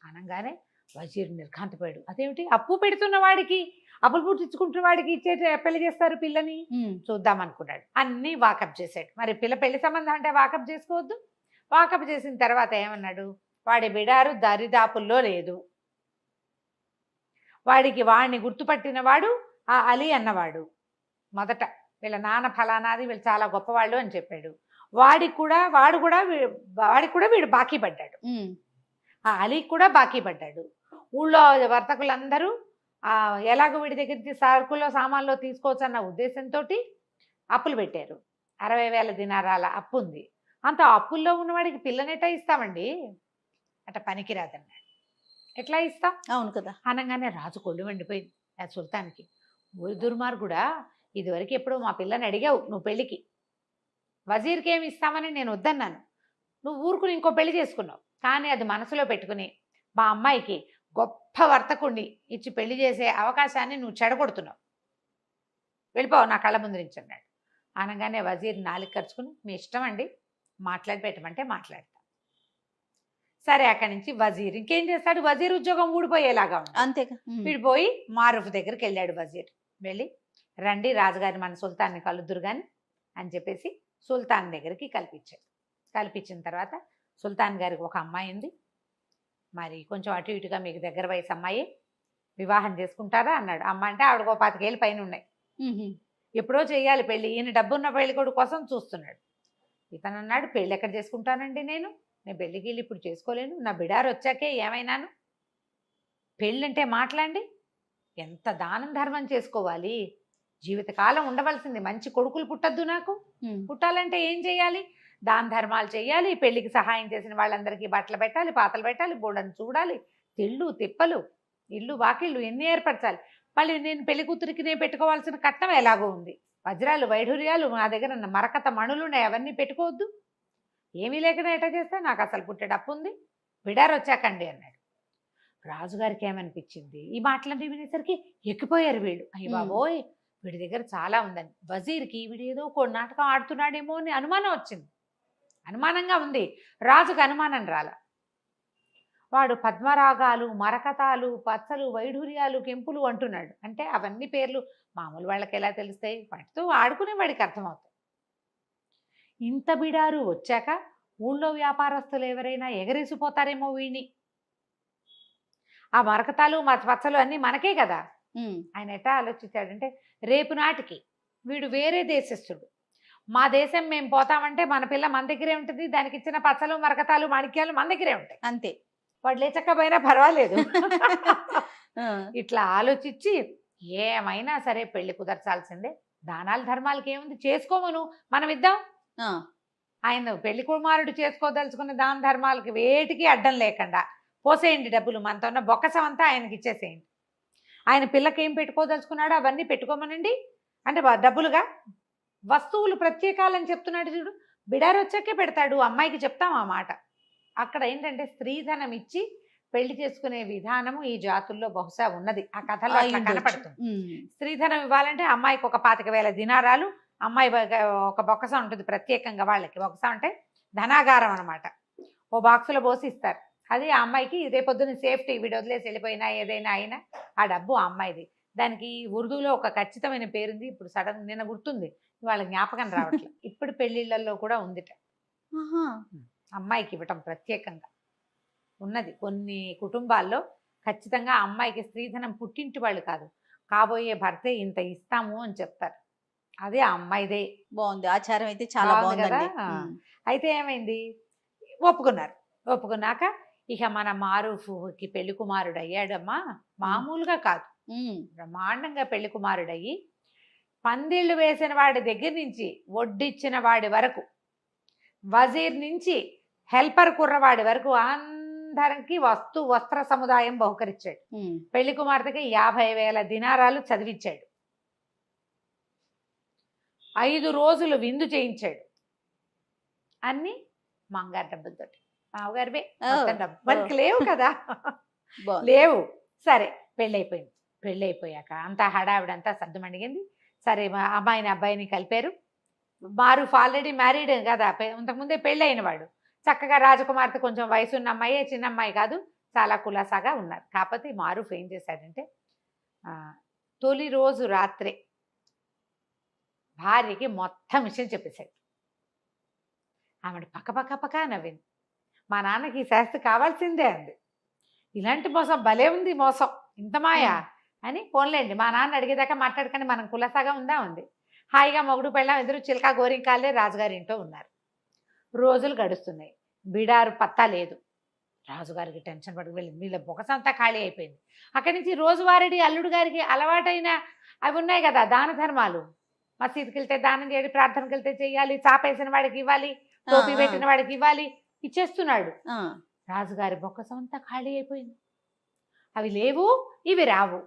అనగానే వజీర్ నిర్ఘాంతపోయాడు. అదేమిటి, అప్పు పెడుతున్న వాడికి, అప్పులు పుట్టించుకుంటున్న వాడికి ఇచ్చే పెళ్లి చేస్తారు పిల్లని, చూద్దాం అనుకున్నాడు. అన్నీ వాకప్ చేశాడు. మరి పెళ్లి సంబంధం అంటే వాకప్ చేసుకోవద్దు. వాకప్ చేసిన తర్వాత ఏమన్నాడు, వాడి బిడారు దరిదాపుల్లో లేదు, వాడిని గుర్తుపట్టిన వాడు ఆ అలీ అన్నవాడు. మొదట వీళ్ళ నాన్న ఫలానాది, వీళ్ళు చాలా గొప్పవాళ్ళు అని చెప్పాడు. వాడికి కూడా వీడు బాకీ పడ్డాడు. ఆ అలీకి కూడా బాకీ పడ్డాడు. ఊళ్ళో వర్తకులందరూ ఎలాగో వీడి దగ్గర నుంచి సరుకుల్లో సామాన్లో తీసుకోవచ్చు అన్న ఉద్దేశంతో అప్పులు పెట్టారు. 60,000 దినారాల అప్పు ఉంది. అంత అప్పుల్లో ఉన్నవాడికి పిల్లనెట్టా ఇస్తామండి, అట్ట పనికిరాదన్నాడు. ఎట్లా ఇస్తాం? అవును కదా. అనగానే రాజు కొళ్ళు వండిపోయింది ఆ సుల్తాన్కి. ఊరి దుర్మార్గుడా, ఇదివరకు ఎప్పుడో మా పిల్లని అడిగావు నువ్వు పెళ్ళికి, వజీర్కి ఏమి ఇస్తామని నేను వద్దన్నాను, నువ్వు ఊరుకుని ఇంకో పెళ్లి చేసుకున్నావు. కానీ అది మనసులో పెట్టుకుని మా అమ్మాయికి గొప్ప వర్తకుణ్ణి ఇచ్చి పెళ్లి చేసే అవకాశాన్ని నువ్వు చెడగొడుతున్నావు, వెళ్ళిపోవు నా కళ్ళ ముందు నుంచి అన్నాడు. అనగానే వజీర్ నాలుగు ఖర్చుకుని మీ ఇష్టం అండి, మాట్లాడి పెట్టమంటే మాట్లాడతా. సరే అక్కడి నుంచి వజీర్ ఇంకేం చేస్తాడు, వజీర్ ఉద్యోగం ఊడిపోయేలాగా ఉంది. అంతేగా. విడిపోయి మారూఫ్ దగ్గరికి వెళ్ళాడు వజీర్. వెళ్ళి రండి రాజుగారి మన సుల్తాన్ని కలుద్దురు కానీ అని చెప్పేసి సుల్తాన్ దగ్గరికి కల్పించాడు. కల్పించిన తర్వాత సుల్తాన్ గారికి ఒక అమ్మాయి ఉంది, మరి కొంచెం అటు ఇటుగా మీకు దగ్గర వయసు అమ్మాయి, వివాహం చేసుకుంటారా అన్నాడు. అమ్మ అంటే ఆవిడకో 25 ఏళ్ళు పైన ఉన్నాయి, ఎప్పుడో చేయాలి పెళ్ళి, ఈయన డబ్బున్న పెళ్లి కొడుకు కోసం చూస్తున్నాడు. ఇతను అన్నాడు పెళ్ళి ఎక్కడ చేసుకుంటానండి, నేను పెళ్ళికి వెళ్ళి ఇప్పుడు చేసుకోలేను, నా బిడారు వచ్చాకే ఏమైనాను, పెళ్ళంటే మాట్లాడండి, ఎంత దానం ధర్మం చేసుకోవాలి, జీవితకాలం ఉండవలసింది, మంచి కొడుకులు పుట్టద్దు నాకు, పుట్టాలంటే ఏం చేయాలి, దాన ధర్మాలు చేయాలి, పెళ్లికి సహాయం చేసిన వాళ్ళందరికీ బట్టలు పెట్టాలి, పాతలు పెట్టాలి, బోడని చూడాలి, తిళ్ళు తిప్పలు, ఇల్లు వాకిళ్ళు ఎన్ని ఏర్పరచాలి, మళ్ళీ నేను పెళ్లి కూతురికి నేను పెట్టుకోవాల్సిన కట్నం ఎలాగో ఉంది, వజ్రాలు వైఢూర్యాలు నా దగ్గర మరకత మణులు ఉన్నాయి, అవన్నీ పెట్టుకోవద్దు, ఏమీ లేకుండా ఎట్లా చేస్తే నాకు అసలు పుట్టేటప్పు ఉంది, బిడారు వచ్చాకండి అన్నాడు. రాజుగారికి ఏమనిపించింది, ఈ మాటలన్నీ వినేసరికి ఎక్కిపోయారు వీళ్ళు, అయ్యి బాబోయ్ వీడి దగ్గర చాలా ఉందని. వజీర్కి వీడు ఏదో ఒక నాటకం ఆడుతున్నాడేమో అని అనుమానం వచ్చింది, అనుమానంగా ఉంది. రాజుకు అనుమానం రాల. వాడు పద్మరాగాలు, మరకతాలు, పచ్చలు, వైఢూర్యాలు, కెంపులు అంటున్నాడు. అంటే అవన్నీ పేర్లు మామూలు వాళ్ళకి ఎలా తెలుస్తాయి, వాటితో ఆడుకునే వాడికి అర్థమవుతాయి. ఇంత బిడారు వచ్చాక ఊళ్ళో వ్యాపారస్తులు ఎవరైనా ఎగరేసిపోతారేమో వీణి, ఆ మరకతాలు పచ్చలు అన్నీ మనకే కదా. ఆయన ఎట్లా ఆలోచించాడంటే రేపు నాటికి వీడు వేరే దేశస్థుడు, మా దేశం మేము పోతామంటే మన పిల్ల మన దగ్గరే ఉంటుంది, దానికి ఇచ్చిన పచ్చలు మరకతాలు మాణిక్యాలు మన దగ్గరే ఉంటాయి, అంతే, వాడు లేచకపోయినా పర్వాలేదు. ఇట్లా ఆలోచించి ఏమైనా సరే పెళ్లి కుదర్చాల్సిందే, దానాలు ధర్మాలకి ఏముంది చేసుకోమను, మనం ఇద్దాం. ఆయన పెళ్లి కుమారుడు చేసుకోదలుచుకున్న దాన ధర్మాలకి వేటికి అడ్డం లేకుండా పోసేయండి, డబ్బులు మనతో ఉన్న బొక్కసం అంతా ఆయనకి ఇచ్చేసేయండి, ఆయన పిల్లకి ఏం పెట్టుకోదలుచుకున్నాడో అవన్నీ పెట్టుకోమనండి అంటే డబ్బులుగా వస్తువులు ప్రత్యేకాలని చెప్తున్నాడు చూడు, బిడారు వచ్చాకే పెడతాడు, అమ్మాయికి చెప్తాం ఆ మాట. అక్కడ ఏంటంటే స్త్రీధనం ఇచ్చి పెళ్లి చేసుకునే విధానము ఈ జాతుల్లో బహుశా ఉన్నది, ఆ కథలో కనపడుతుంది. స్త్రీధనం ఇవ్వాలంటే అమ్మాయికి ఒక 25,000 దినారాలు, అమ్మాయి ఒక బొక్కసం ఉంటుంది ప్రత్యేకంగా, వాళ్ళకి బొక్కసం అంటే ధనాగారం అనమాట, ఓ బాక్సులో పోసి ఇస్తారు. అది ఆ అమ్మాయికి రేపొద్దున సేఫ్టీ, వీడు వదిలేసి వెళ్ళిపోయినా ఏదైనా అయినా ఆ డబ్బు ఆ అమ్మాయిది. దానికి ఉర్దూలో ఒక ఖచ్చితమైన పేరుంది, ఇప్పుడు సడన్ నిన్న గుర్తుంది, వాళ్ళ జ్ఞాపకం రావట్లేదు. ఇప్పుడు పెళ్లిళ్లలో కూడా ఉందిట, అమ్మాయికి ఇవ్వటం ప్రత్యేకంగా ఉన్నది. కొన్ని కుటుంబాల్లో ఖచ్చితంగా అమ్మాయికి స్త్రీధనం పుట్టింటి వాళ్ళు కాదు, కాబోయే భర్తే ఇంత ఇస్తాము అని చెప్తారు, అదే ఆ అమ్మాయిదే. బాగుంది, ఆచారం అయితే చాలా బాగుంది కదా. అయితే ఏమైంది, ఒప్పుకున్నారు. ఒప్పుకున్నాక ఇక మన మారూఫ్కి పెళ్లి కుమారుడు అయ్యాడమ్మా, మామూలుగా కాదు, బ్రహ్మాండంగా పెళ్లి కుమారుడయ్యి పందిళ్ళు వేసిన వాడి దగ్గర నుంచి వడ్డిచ్చిన వాడి వరకు, వజీర్ నుంచి హెల్పర్ కుర్రవాడి వరకు అందరికి వస్త్ర సముదాయం బహుకరించాడు. పెళ్లి కుమార్తెకి 50,000 దినారాలు చదివించాడు, 5 రోజులు విందు చేయించాడు, అన్ని మంగారు డబ్బులతోటి, మామగారివే డబ్బు, మనకి లేవు కదా, లేవు. సరే పెళ్ళైపోయింది. పెళ్ళైపోయాక అంతా హడావిడంతా సర్దుమణిగింది. సరే అమ్మాయిని అబ్బాయిని కలిపారు. మారూఫ్ ఆల్రెడీ మ్యారీడ్ కదా, ఇంతకుముందే పెళ్ళైన వాడు, చక్కగా రాజకుమార్తె కొంచెం వయసు ఉన్న అమ్మాయి, చిన్న అమ్మాయి కాదు, చాలా కులాసాగా ఉన్నారు. కాకపోతే మారూఫ్ ఏం చేశాడంటే తొలి రోజు రాత్రే భార్యకి మొత్తం విషయం చెప్పేశాడు. ఆమె పక్క నవ్వింది. మా నాన్నకి ఈ శాస్త్రి కావాల్సిందే అంది. ఇలాంటి మోసం భలే ఉంది, మోసం ఇంత మాయా అని. పోన్లేండి మా నాన్న అడిగేదాకా మాట్లాడుకొని మనం కులసాగా ఉందా ఉంది. హాయిగా మొగుడు పెళ్ళాం ఎదురు చిలకా గోరింకాలే రాజుగారి ఇంట్లో ఉన్నారు. రోజులు గడుస్తున్నాయి, బిడారు పత్తా లేదు. రాజుగారికి టెన్షన్ పడుకు వెళ్ళింది, వీళ్ళ బొకసంతా ఖాళీ అయిపోయింది. అక్కడి నుంచి రోజువారీ అల్లుడు గారికి అలవాటైన అవి ఉన్నాయి కదా దాన ధర్మాలు, మసీదుకి వెళ్తే దానం చేయాలి, ప్రార్థనకి వెళ్తే చెయ్యాలి, చాపేసిన వాడికి ఇవ్వాలి, టోపీ పెట్టిన వాడికి ఇవ్వాలి, ఇచ్చేస్తున్నాడు. రాజుగారి బొక్కసం అంతా ఖాళీ అయిపోయింది. అవి లేవు, ఇవి రావు.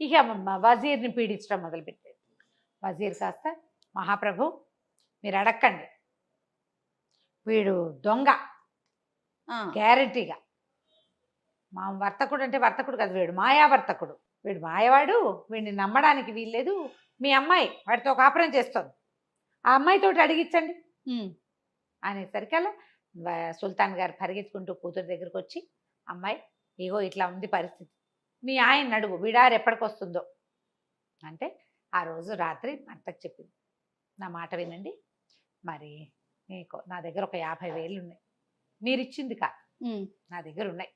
ఇక వజీర్ని పీడించడం మొదలుపెట్టాడు. వజీర్ కాస్త, మహాప్రభు మీరు అడక్కండి, వీడు దొంగ గ్యారంటీగా. మా వర్తకుడు అంటే వర్తకుడు కదా, వీడు మాయావర్తకుడు, వీడు మాయవాడు, వీడిని నమ్మడానికి వీల్లేదు. మీ అమ్మాయి వాడితో కాపురం చేస్తుంది, ఆ అమ్మాయితోటి అడిగించండి అనేసరికల్లా సుల్తాన్ గారు పరిగెత్తుకుంటూ కూతురు దగ్గరికి వచ్చి, అమ్మాయి ఇగో ఇట్లా ఉంది పరిస్థితి, మీ ఆయన అడుగు బిడారు ఎప్పటికి వస్తుందో అంటే, ఆ రోజు రాత్రి భర్తకు చెప్పింది, నా మాట వినండి, మరి నీకు నా దగ్గర ఒక 50,000 ఉన్నాయి, మీరు ఇచ్చింది కాదు, నా దగ్గర ఉన్నాయి.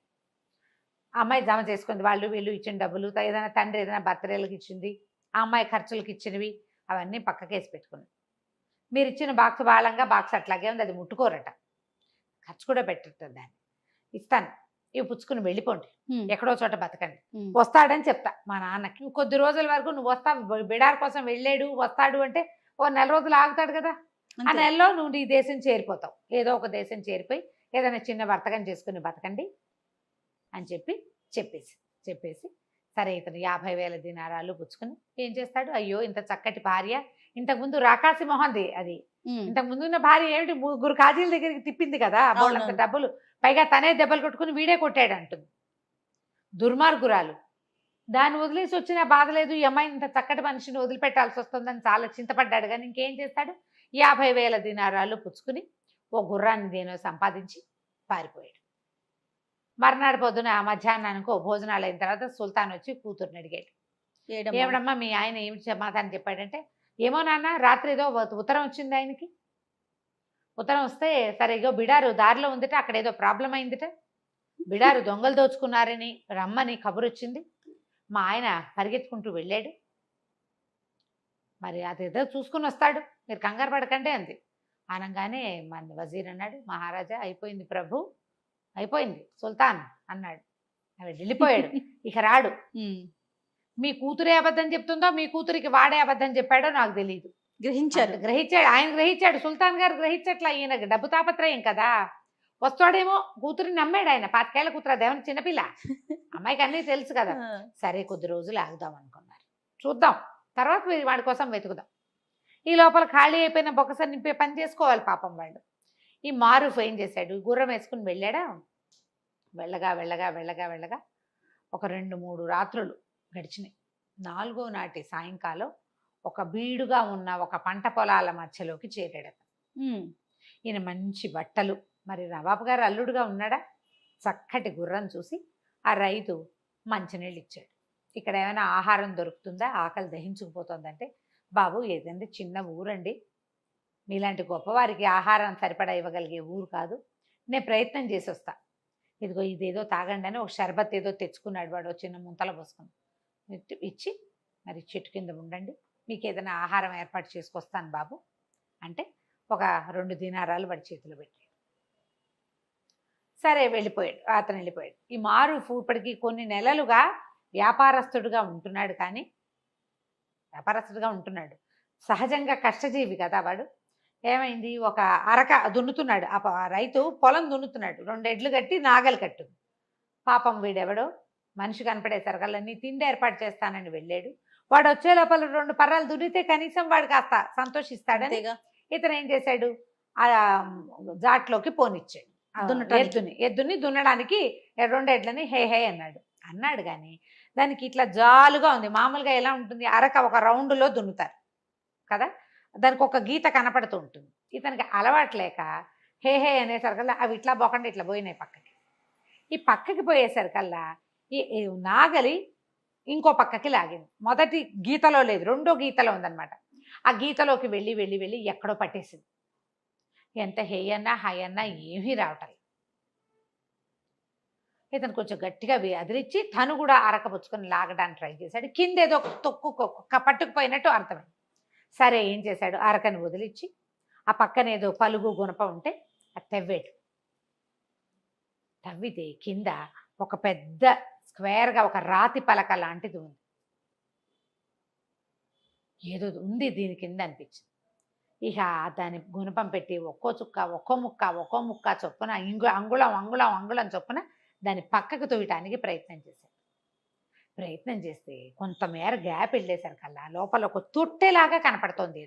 ఆ అమ్మాయి జమ చేసుకుంది, వాళ్ళు వీళ్ళు ఇచ్చిన డబ్బులు, ఏదైనా తండ్రి ఏదైనా బర్త్డేలకు ఇచ్చింది, ఆ అమ్మాయి ఖర్చులకు ఇచ్చినవి అవన్నీ పక్కకేసి పెట్టుకుని, మీరు ఇచ్చిన బాక్స్ బాళంగా బాక్స్ అట్లాగే ఉంది, అది ముట్టుకోరట, ఖర్చు కూడా పెట్టట్టు, దాన్ని ఇస్తాను, ఇవి పుచ్చుకుని వెళ్ళిపోండి, ఎక్కడో చోట బతకండి, వస్తాడని చెప్తా మా నాన్నకి. కొద్ది రోజుల వరకు నువ్వు వస్తావు, బిడార్ కోసం వెళ్ళాడు వస్తాడు అంటే ఓ నెల రోజులు ఆగుతాడు కదా, ఆ నెలలో నువ్వు ఈ దేశం చేరిపోతావు, ఏదో ఒక దేశం చేరిపోయి ఏదైనా చిన్న వర్తకం చేసుకుని బతకండి అని చెప్పేసి సరే ఇతను 50,000 దినారాలు పుచ్చుకుని ఏం చేస్తాడు, అయ్యో ఇంత చక్కటి భార్య, ఇంతకుముందు రాకాసి మొహంది అది, ఇంతకుముందు ఉన్న భార్య ఏమిటి 3 కాజీల దగ్గరికి తిప్పింది కదా, బోళ్ళంత డబ్బులు, పైగా తనే దెబ్బలు కొట్టుకుని వీడే కొట్టాడు అంటుంది, దుర్మార్గురాలు. దాన్ని వదిలేసి వచ్చిన బాధ లేదు, ఈ అమ్మాయి ఇంత చక్కటి మనిషిని వదిలిపెట్టాల్సి వస్తుందని చాలా చింతపడ్డాడు. కానీ ఇంకేం చేస్తాడు, 50,000 దినారాలు పుచ్చుకుని ఓ గుర్రాన్ని దేనో సంపాదించి పారిపోయాడు. మర్నాడు పొద్దున మధ్యాహ్నానికి ఓ భోజనాలు అయిన తర్వాత సుల్తాన్ వచ్చి కూతుర్ని అడిగాడు, ఏమిడమ్మా మీ ఆయన ఏమిటి సమాధానం చెప్పాడంటే, ఏమో నాన్న రాత్రి ఏదో ఉత్తరం వచ్చింది ఆయనకి, ఉత్తరం వస్తే సరే ఇగో బిడారు దారిలో ఉందిట, అక్కడ ఏదో ప్రాబ్లం అయిందిట, బిడారు దొంగలు దోచుకున్నారని రమ్మని కబురు వచ్చింది, మా ఆయన పరిగెత్తుకుంటూ వెళ్ళాడు, మరి అదేదో చూసుకుని వస్తాడు, మీరు కంగారు పడకండి అంది. అనగానే మన వజీర్ అన్నాడు, మహారాజా అయిపోయింది ప్రభు, అయిపోయింది సుల్తాన్ అన్నాడు. అవి వెళ్ళిపోయాడు, ఇక రాడు. మీ కూతురే అబద్ధం చెప్తుందో మీ కూతురికి వాడే అబద్ధం చెప్పాడో నాకు తెలియదు. గ్రహించాడు ఆయన గ్రహించాడు, సుల్తాన్ గారు గ్రహించట్లా, ఈయన డబ్బు తాపత్రయం కదా, వస్తాడేమో కూతురిని నమ్మాడు ఆయన, 25 ఏళ్ల కూతురు, అదేమన్నా చిన్నపిల్ల, అమ్మాయికి అన్నీ తెలుసు కదా. సరే కొద్ది రోజులు ఆగుదాం అనుకున్నారు, చూద్దాం తర్వాత వాడి కోసం వెతుకుదాం, ఈ లోపల ఖాళీ అయిపోయిన బొక్కస నింపే పని చేసుకోవాలి పాపం వాళ్ళు. ఈ మారూఫ్ ఏం చేశాడు, గుర్రం వేసుకుని వెళ్ళాడా, వెళ్ళగా వెళ్ళగా వెళ్ళగా వెళ్ళగా ఒక 2-3 రాత్రులు గడిచినాయి. 4వ నాటి సాయంకాలం ఒక బీడుగా ఉన్న ఒక పంట పొలాల మధ్యలోకి చేరాడు. ఈయన మంచి బట్టలు, మరి నవాబు గారు అల్లుడుగా ఉన్నాడా, చక్కటి గుర్రం చూసి ఆ రైతు మంచినీళ్ళు ఇచ్చాడు. ఇక్కడ ఏమైనా ఆహారం దొరుకుతుందా, ఆకలి దహించుకుపోతుందంటే, బాబు ఏదంటే చిన్న ఊరండి, మీలాంటి గొప్పవారికి ఆహారం సరిపడా ఇవ్వగలిగే ఊరు కాదు, నేను ప్రయత్నం చేసి వస్తా, ఇదిగో ఇదేదో తాగండి అని ఒక షర్బత్ ఏదో తెచ్చుకున్నాడు వాడు, చిన్న ముంతల పోసుకుని ఇచ్చి, మరి చెట్టు కింద ఉండండి, మీకు ఏదైనా ఆహారం ఏర్పాటు చేసుకొస్తాను బాబు అంటే ఒక 2 దినారాలు వాడి చేతిలో పెట్టాడు. సరే వెళ్ళిపోయాడు, అతను వెళ్ళిపోయాడు. ఈ మారూఫ్ ఇప్పటికీ కొన్ని నెలలుగా వ్యాపారస్తుడుగా ఉంటున్నాడు, సహజంగా కష్టజీవి కదా వాడు. ఏమైంది, ఒక అరక దున్నుతున్నాడు, ఆ రైతు పొలం దున్నుతున్నాడు, 2 ఎడ్లు కట్టి నాగలు కట్టుంది. పాపం వీడెవడో మనిషి కనపడేసరికల్లా నీ తిండి ఏర్పాటు చేస్తానని వెళ్ళాడు. వాడు వచ్చే లోపల 2 పర్రాలు దున్నితే కనీసం వాడు కాస్త సంతోషిస్తాడని ఇతను ఏం చేశాడు, ఆ జాట్లోకి పోనిచ్చాడు, ఎద్దుని దున్నడానికి 2 ఎడ్లని హే హే అన్నాడు కానీ దానికి ఇట్లా జాలుగా ఉంది. మామూలుగా ఎలా ఉంటుంది, అరక ఒక రౌండ్లో దున్నుతారు కదా, దానికి ఒక గీత కనపడుతూ ఉంటుంది. ఇతనికి అలవాట్లేక హే హే అనేసరికల్లా అవి ఇట్లా పోకుండా ఇట్లా పోయినాయి పక్కకి. ఈ పక్కకి పోయేసరికల్లా ఈ నాగలి ఇంకో పక్కకి లాగింది, మొదటి గీతలో లేదు, 2వ గీతలో ఉందన్నమాట. ఆ గీతలోకి వెళ్ళి వెళ్ళి వెళ్ళి ఎక్కడో పట్టేసింది. ఎంత హే అన్నా హై అన్నా ఏమీ రావటం. ఇతను కొంచెం గట్టిగా అదిరిచ్చి తను కూడా అరకపుచ్చుకొని లాగడానికి ట్రై చేశాడు. కింద ఏదో పట్టుకుపోయినట్టు అర్థమైంది. సరే ఏం చేశాడు, అరకని వదిలిచ్చి ఆ పక్కన ఏదో పలుగు గుణప ఉంటే అది తవ్వాడు. తవ్వితే కింద ఒక పెద్ద స్క్వేర్గా ఒక రాతి పలక లాంటిది ఉంది. ఏదో ఉంది దీని కింద అనిపించింది. ఇక దాని గుణపం పెట్టి ఒక్కో చుక్క ఒక్కో ముక్క చొప్పున అంగుళం చొప్పున దాన్ని పక్కకు తోయటానికి ప్రయత్నం చేశాడు. ప్రయత్నం చేస్తే కొంతమేర గ్యాప్ వెళ్ళేసరికల్లా లోపల ఒక తొట్టెలాగా కనపడుతోంది.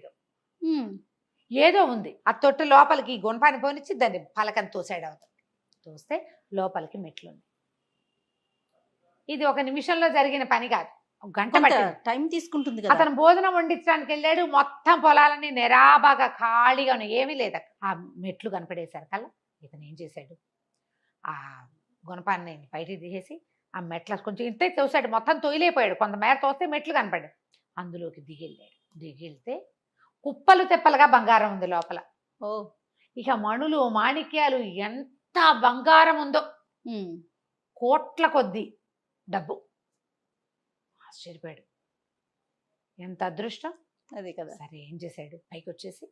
ఏదో ఉంది. ఆ తొట్టె లోపలికి ఈ గుణపాన్ని పోనిచ్చి దాన్ని పలకని తోసాడు. అవుతుంది తోస్తే లోపలికి మెట్లుంది. ఇది ఒక నిమిషంలో జరిగిన పని కాదు, ఒక గంట టైం తీసుకుంటుంది కదా. అతను భోజనం వండించడానికి వెళ్ళాడు. మొత్తం పొలాలన్నీ నెరాబాగా ఖాళీగా ఉన్నాయి, ఏమీ లేదు. ఆ మెట్లు కనపడేసరికల్లా ఇతను ఏం చేశాడు, ఆ గుణపాన్ని బయటికి తీసేసి ఆ మెట్ల కొంచెం ఇంతే తోసాడు. మొత్తం తొయిలేపోయాడు. కొంతమేర తోస్తే మెట్లు కనపడ్డాడు. అందులోకి దిగిళ్ళాడు. దిగిళ్తే కుప్పలు తెప్పలుగా బంగారం ఉంది లోపల. ఇక మణులు మాణిక్యాలు ఎంత బంగారం ఉందో, కోట్ల కొద్దీ డబ్బు. ఆశ్చర్యపోయాడు, ఎంత అదృష్టం అదే కదా. సరే ఏం చేశాడు, పైకి వచ్చేసి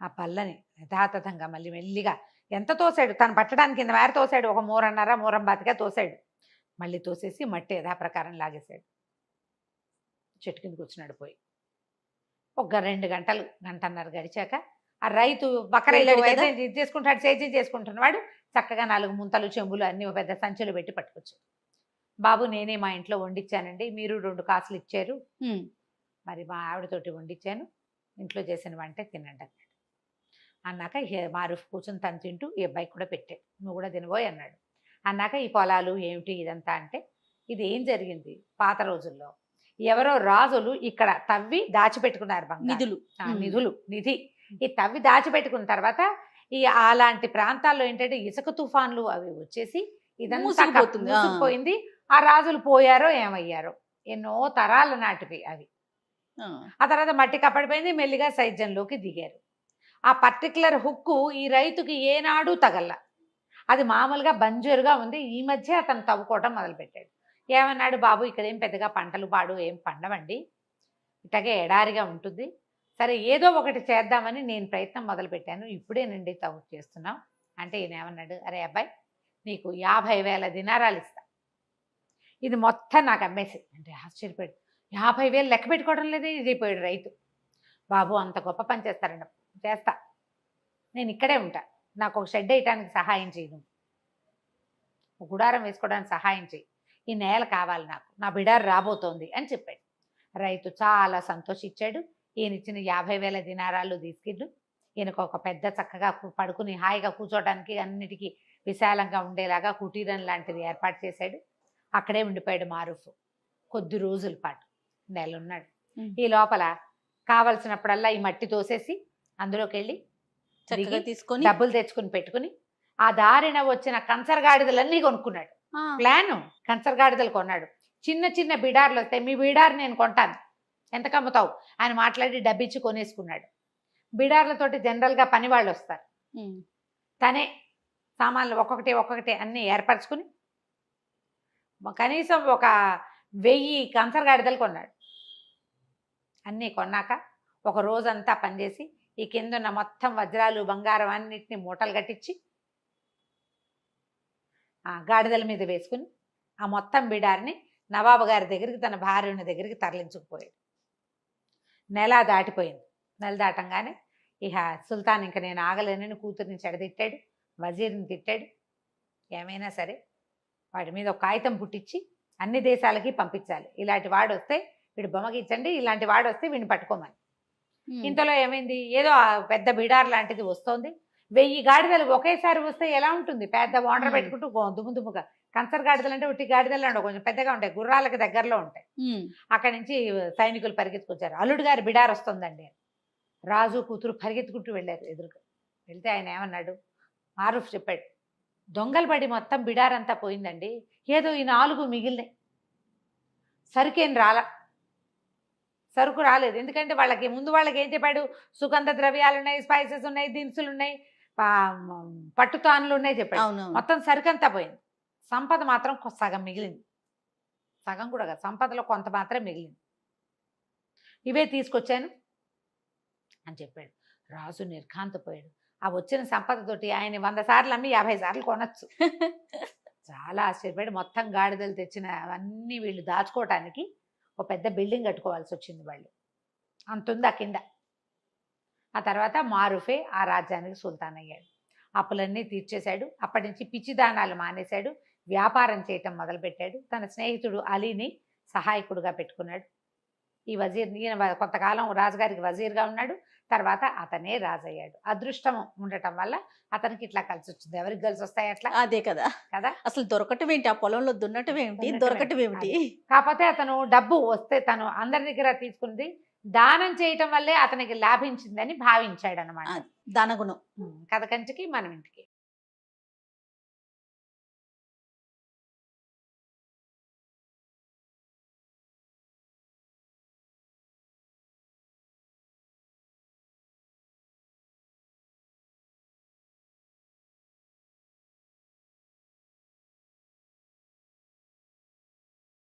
ఆ పల్లని యథాతథంగా మళ్ళీ మెల్లిగా ఎంత తోసాడు, తను పట్టడానికి కింద మేర తోసాడు. ఒక మూరం బాతిగా తోసాడు. మళ్ళీ తోసేసి మట్టి యథాప్రకారం లాగేశాడు. చెట్టు కిందకి వచ్చినాడు. పోయి ఒక 2 గంటలు గంటన్నర గడిచాక ఆ రైతు బకర ఇది చేసుకుంటాడు, సేద్యం చేసుకుంటున్నవాడు చక్కగా 4 ముంతలు చెంబులు అన్ని పెద్ద సంచులు పెట్టి పట్టుకొచ్చాడు. బాబు నేనే మా ఇంట్లో వండించానండి, మీరు 2 కాసులు ఇచ్చారు, మరి మా ఆవిడతోటి వండించాను, ఇంట్లో చేసిన వంటే తినండి అన్నాడు. అన్నాక మారూఫ్ కూర్చొని తను తింటూ ఈ అబ్బాయికి కూడా పెట్టాడు, నువ్వు కూడా తినబోయి అన్నాడు. అన్నాక ఈ పొలాలు ఏమిటి ఇదంతా అంటే, ఇది ఏం జరిగింది, పాత రోజుల్లో ఎవరో రాజులు ఇక్కడ తవ్వి దాచిపెట్టుకున్నారు నిధి. ఈ తవ్వి దాచిపెట్టుకున్న తర్వాత ఈ అలాంటి ప్రాంతాల్లో ఏంటంటే ఇసుక తుఫాన్లు అవి వచ్చేసి ఇదంతా మూసుకుపోయింది. ఆ రాజులు పోయారో ఏమయ్యారో, ఎన్నో తరాల నాటివి అవి. ఆ తర్వాత మట్టి కప్పడిపోయింది, మెల్లిగా సైద్యంలోకి దిగారు. ఆ పర్టికులర్ హుక్కు ఈ రైతుకి ఏనాడు తగల్లా, అది మామూలుగా బంజరుగా ఉంది. ఈ మధ్య అతను తవ్వుకోవటం మొదలుపెట్టాడు. ఏమన్నాడు, బాబు ఇక్కడ ఏం పెద్దగా పంటలు పాడు ఏం పండవండి, ఇట్లాగే ఎడారిగా ఉంటుంది, సరే ఏదో ఒకటి చేద్దామని నేను ప్రయత్నం మొదలుపెట్టాను, ఇప్పుడేనండి తవ్వు చేస్తున్నాం అంటే ఈయన ఏమన్నాడు, అరే అబ్బాయి నీకు 50,000 దినారాలు ఇస్తా, ఇది మొత్తం నాకు అమ్మేసి అంటే. ఆశ్చర్యపోయాడు. 50,000 లెక్క పెట్టుకోవడం లేదే ఇదిపోయాడు రైతు. బాబు అంత గొప్ప పని చేస్తారండి, చేస్తా, నేను ఇక్కడే ఉంటా, నాకు ఒక షెడ్ వేయటానికి సహాయం చేయను, ఒక గుడారం వేసుకోవడానికి సహాయం చేయి, ఈ నేల కావాలి నాకు, నా బిడారు రాబోతోంది అని చెప్పాడు. రైతు చాలా సంతోషించాడు. ఈయన ఇచ్చిన 50,000 దినారాలు తీసుకెళ్ళు ఈయనకు ఒక పెద్ద చక్కగా పడుకుని హాయిగా కూర్చోవడానికి అన్నిటికీ విశాలంగా ఉండేలాగా కుటీరం లాంటిది ఏర్పాటు చేశాడు. అక్కడే ఉండిపోయాడు మారూఫ్ కొద్ది రోజుల పాటు, నెలన్నాడు. ఈ లోపల కావలసినప్పుడల్లా ఈ మట్టి తోసేసి అందులోకి వెళ్ళి తీసుకొని డబ్బులు తెచ్చుకుని పెట్టుకుని ఆ దారిన వచ్చిన కంచరగాడిదలన్నీ కొనుక్కున్నాడు. ప్లాను కంచరగాడిదలు కొన్నాడు. చిన్న చిన్న బిడార్లు వస్తాయి, మీ బిడారు నేను కొంటాను, ఎంత కమ్ముతావు అని మాట్లాడి డబ్బిచ్చి కొనేసుకున్నాడు. బిడార్లతోటి జనరల్గా పని వాళ్ళు వస్తారు, తనే సామాన్లు ఒక్కొక్కటి అన్నీ ఏర్పరచుకుని కనీసం ఒక 1000 కంచరగాడిదలు కొన్నాడు. అన్నీ కొన్నాక ఒక రోజంతా పనిచేసి ఈ కిందున్న మొత్తం వజ్రాలు బంగారం అన్నిటిని మూటలు కట్టించి ఆ గాడిదల మీద వేసుకుని ఆ మొత్తం బిడారిని నవాబు గారి దగ్గరికి తన భార్య దగ్గరికి తరలించుకుపోయాడు. నెల దాటిపోయింది. నెల దాటంగానే ఇక సుల్తాన్ ఇంక నేను ఆగలేనని కూతురిని చెడదిట్టాడు, వజీర్ని తిట్టాడు. ఏమైనా సరే వాడి మీద ఒక కాగితం పుట్టించి అన్ని దేశాలకి పంపించాలి, ఇలాంటి వాడు వస్తే వీడు బొమ్మగిచ్చండి, ఇలాంటి వాడు వస్తే వీడిని పట్టుకోమని. ఇంతలో ఏమైంది, ఏదో పెద్ద బిడార్ లాంటిది వస్తోంది. 1000 గాడిదలు ఒకేసారి వస్తే ఎలా ఉంటుంది, పెద్ద వాండర్ పెట్టుకుంటూ దుమ్ముగా. కంచర్ గాడిదలు అంటే ఉట్టి గాడిదలు ఉండవు, కొంచెం పెద్దగా ఉంటాయి, గుర్రాలకి దగ్గరలో ఉంటాయి. అక్కడి నుంచి సైనికులు పరిగెత్తుకొచ్చారు. అల్లుడు గారి బిడార్ వస్తుందండి. రాజు కూతురు పరిగెత్తుకుంటూ వెళ్ళారు. ఎదురుగా వెళ్తే ఆయన ఏమన్నాడు, మారూఫ్ చెప్పాడు, దొంగలు పడి మొత్తం బిడారంతా పోయిందండి, ఏదో ఈ 4 మిగిలినాయి, సరుకేం సరుకు రాలేదు. ఎందుకంటే వాళ్ళకి ముందు వాళ్ళకి ఏం చెప్పాడు, సుగంధ ద్రవ్యాలు ఉన్నాయి, స్పైసెస్ ఉన్నాయి, దినుసులు ఉన్నాయి, పట్టుతానులు ఉన్నాయి చెప్పాడు. మొత్తం సరుకంతా పోయింది, సంపద మాత్రం సగం మిగిలింది. సగం కూడా కాదు, సంపదలో కొంత మాత్రం మిగిలింది, ఇవే తీసుకొచ్చాను అని చెప్పాడు. రాజు నిర్ఘాంతపోయాడు. ఆ వచ్చిన సంపదతోటి ఆయన 100 సార్లు అమ్మి 50 సార్లు కొనొచ్చు. చాలా ఆశ్చర్యపడి మొత్తం గాడిదలు తెచ్చిన అవన్నీ వీళ్ళు దాచుకోవటానికి ఒక పెద్ద బిల్డింగ్ కట్టుకోవాల్సి వచ్చింది వాళ్ళు. అంతుంది ఆ కింద. ఆ తర్వాత మారుఫే ఆ రాజ్యానికి సుల్తాన్ అయ్యాడు. అప్పులన్నీ తీర్చేశాడు. అప్పటి నుంచి పిచ్చిదానాలు మానేశాడు. వ్యాపారం చేయటం మొదలుపెట్టాడు. తన స్నేహితుడు అలీని సహాయకుడుగా పెట్టుకున్నాడు. ఈ ఈయన కొంతకాలం రాజుగారికి వజీర్గా ఉన్నాడు. తర్వాత అతనే రాజు అయ్యాడు. అదృష్టం ఉండటం వల్ల అతనికి ఇట్లా కలిసి వచ్చింది. ఎవరికి కలిసి వస్తాయి అట్లా అదే కదా కదా. అసలు దొరకటం ఏంటి, ఆ పొలంలో దున్నటం ఏమిటి, దొరకటం ఏమిటి. కాకపోతే అతను డబ్బు వస్తే తను అందరి దగ్గర తీసుకుంది దానం చేయటం వల్లే అతనికి లాభించిందని భావించాడు అనమాట. దానగుణం. కథ కంచికి మనం ఇంటికి.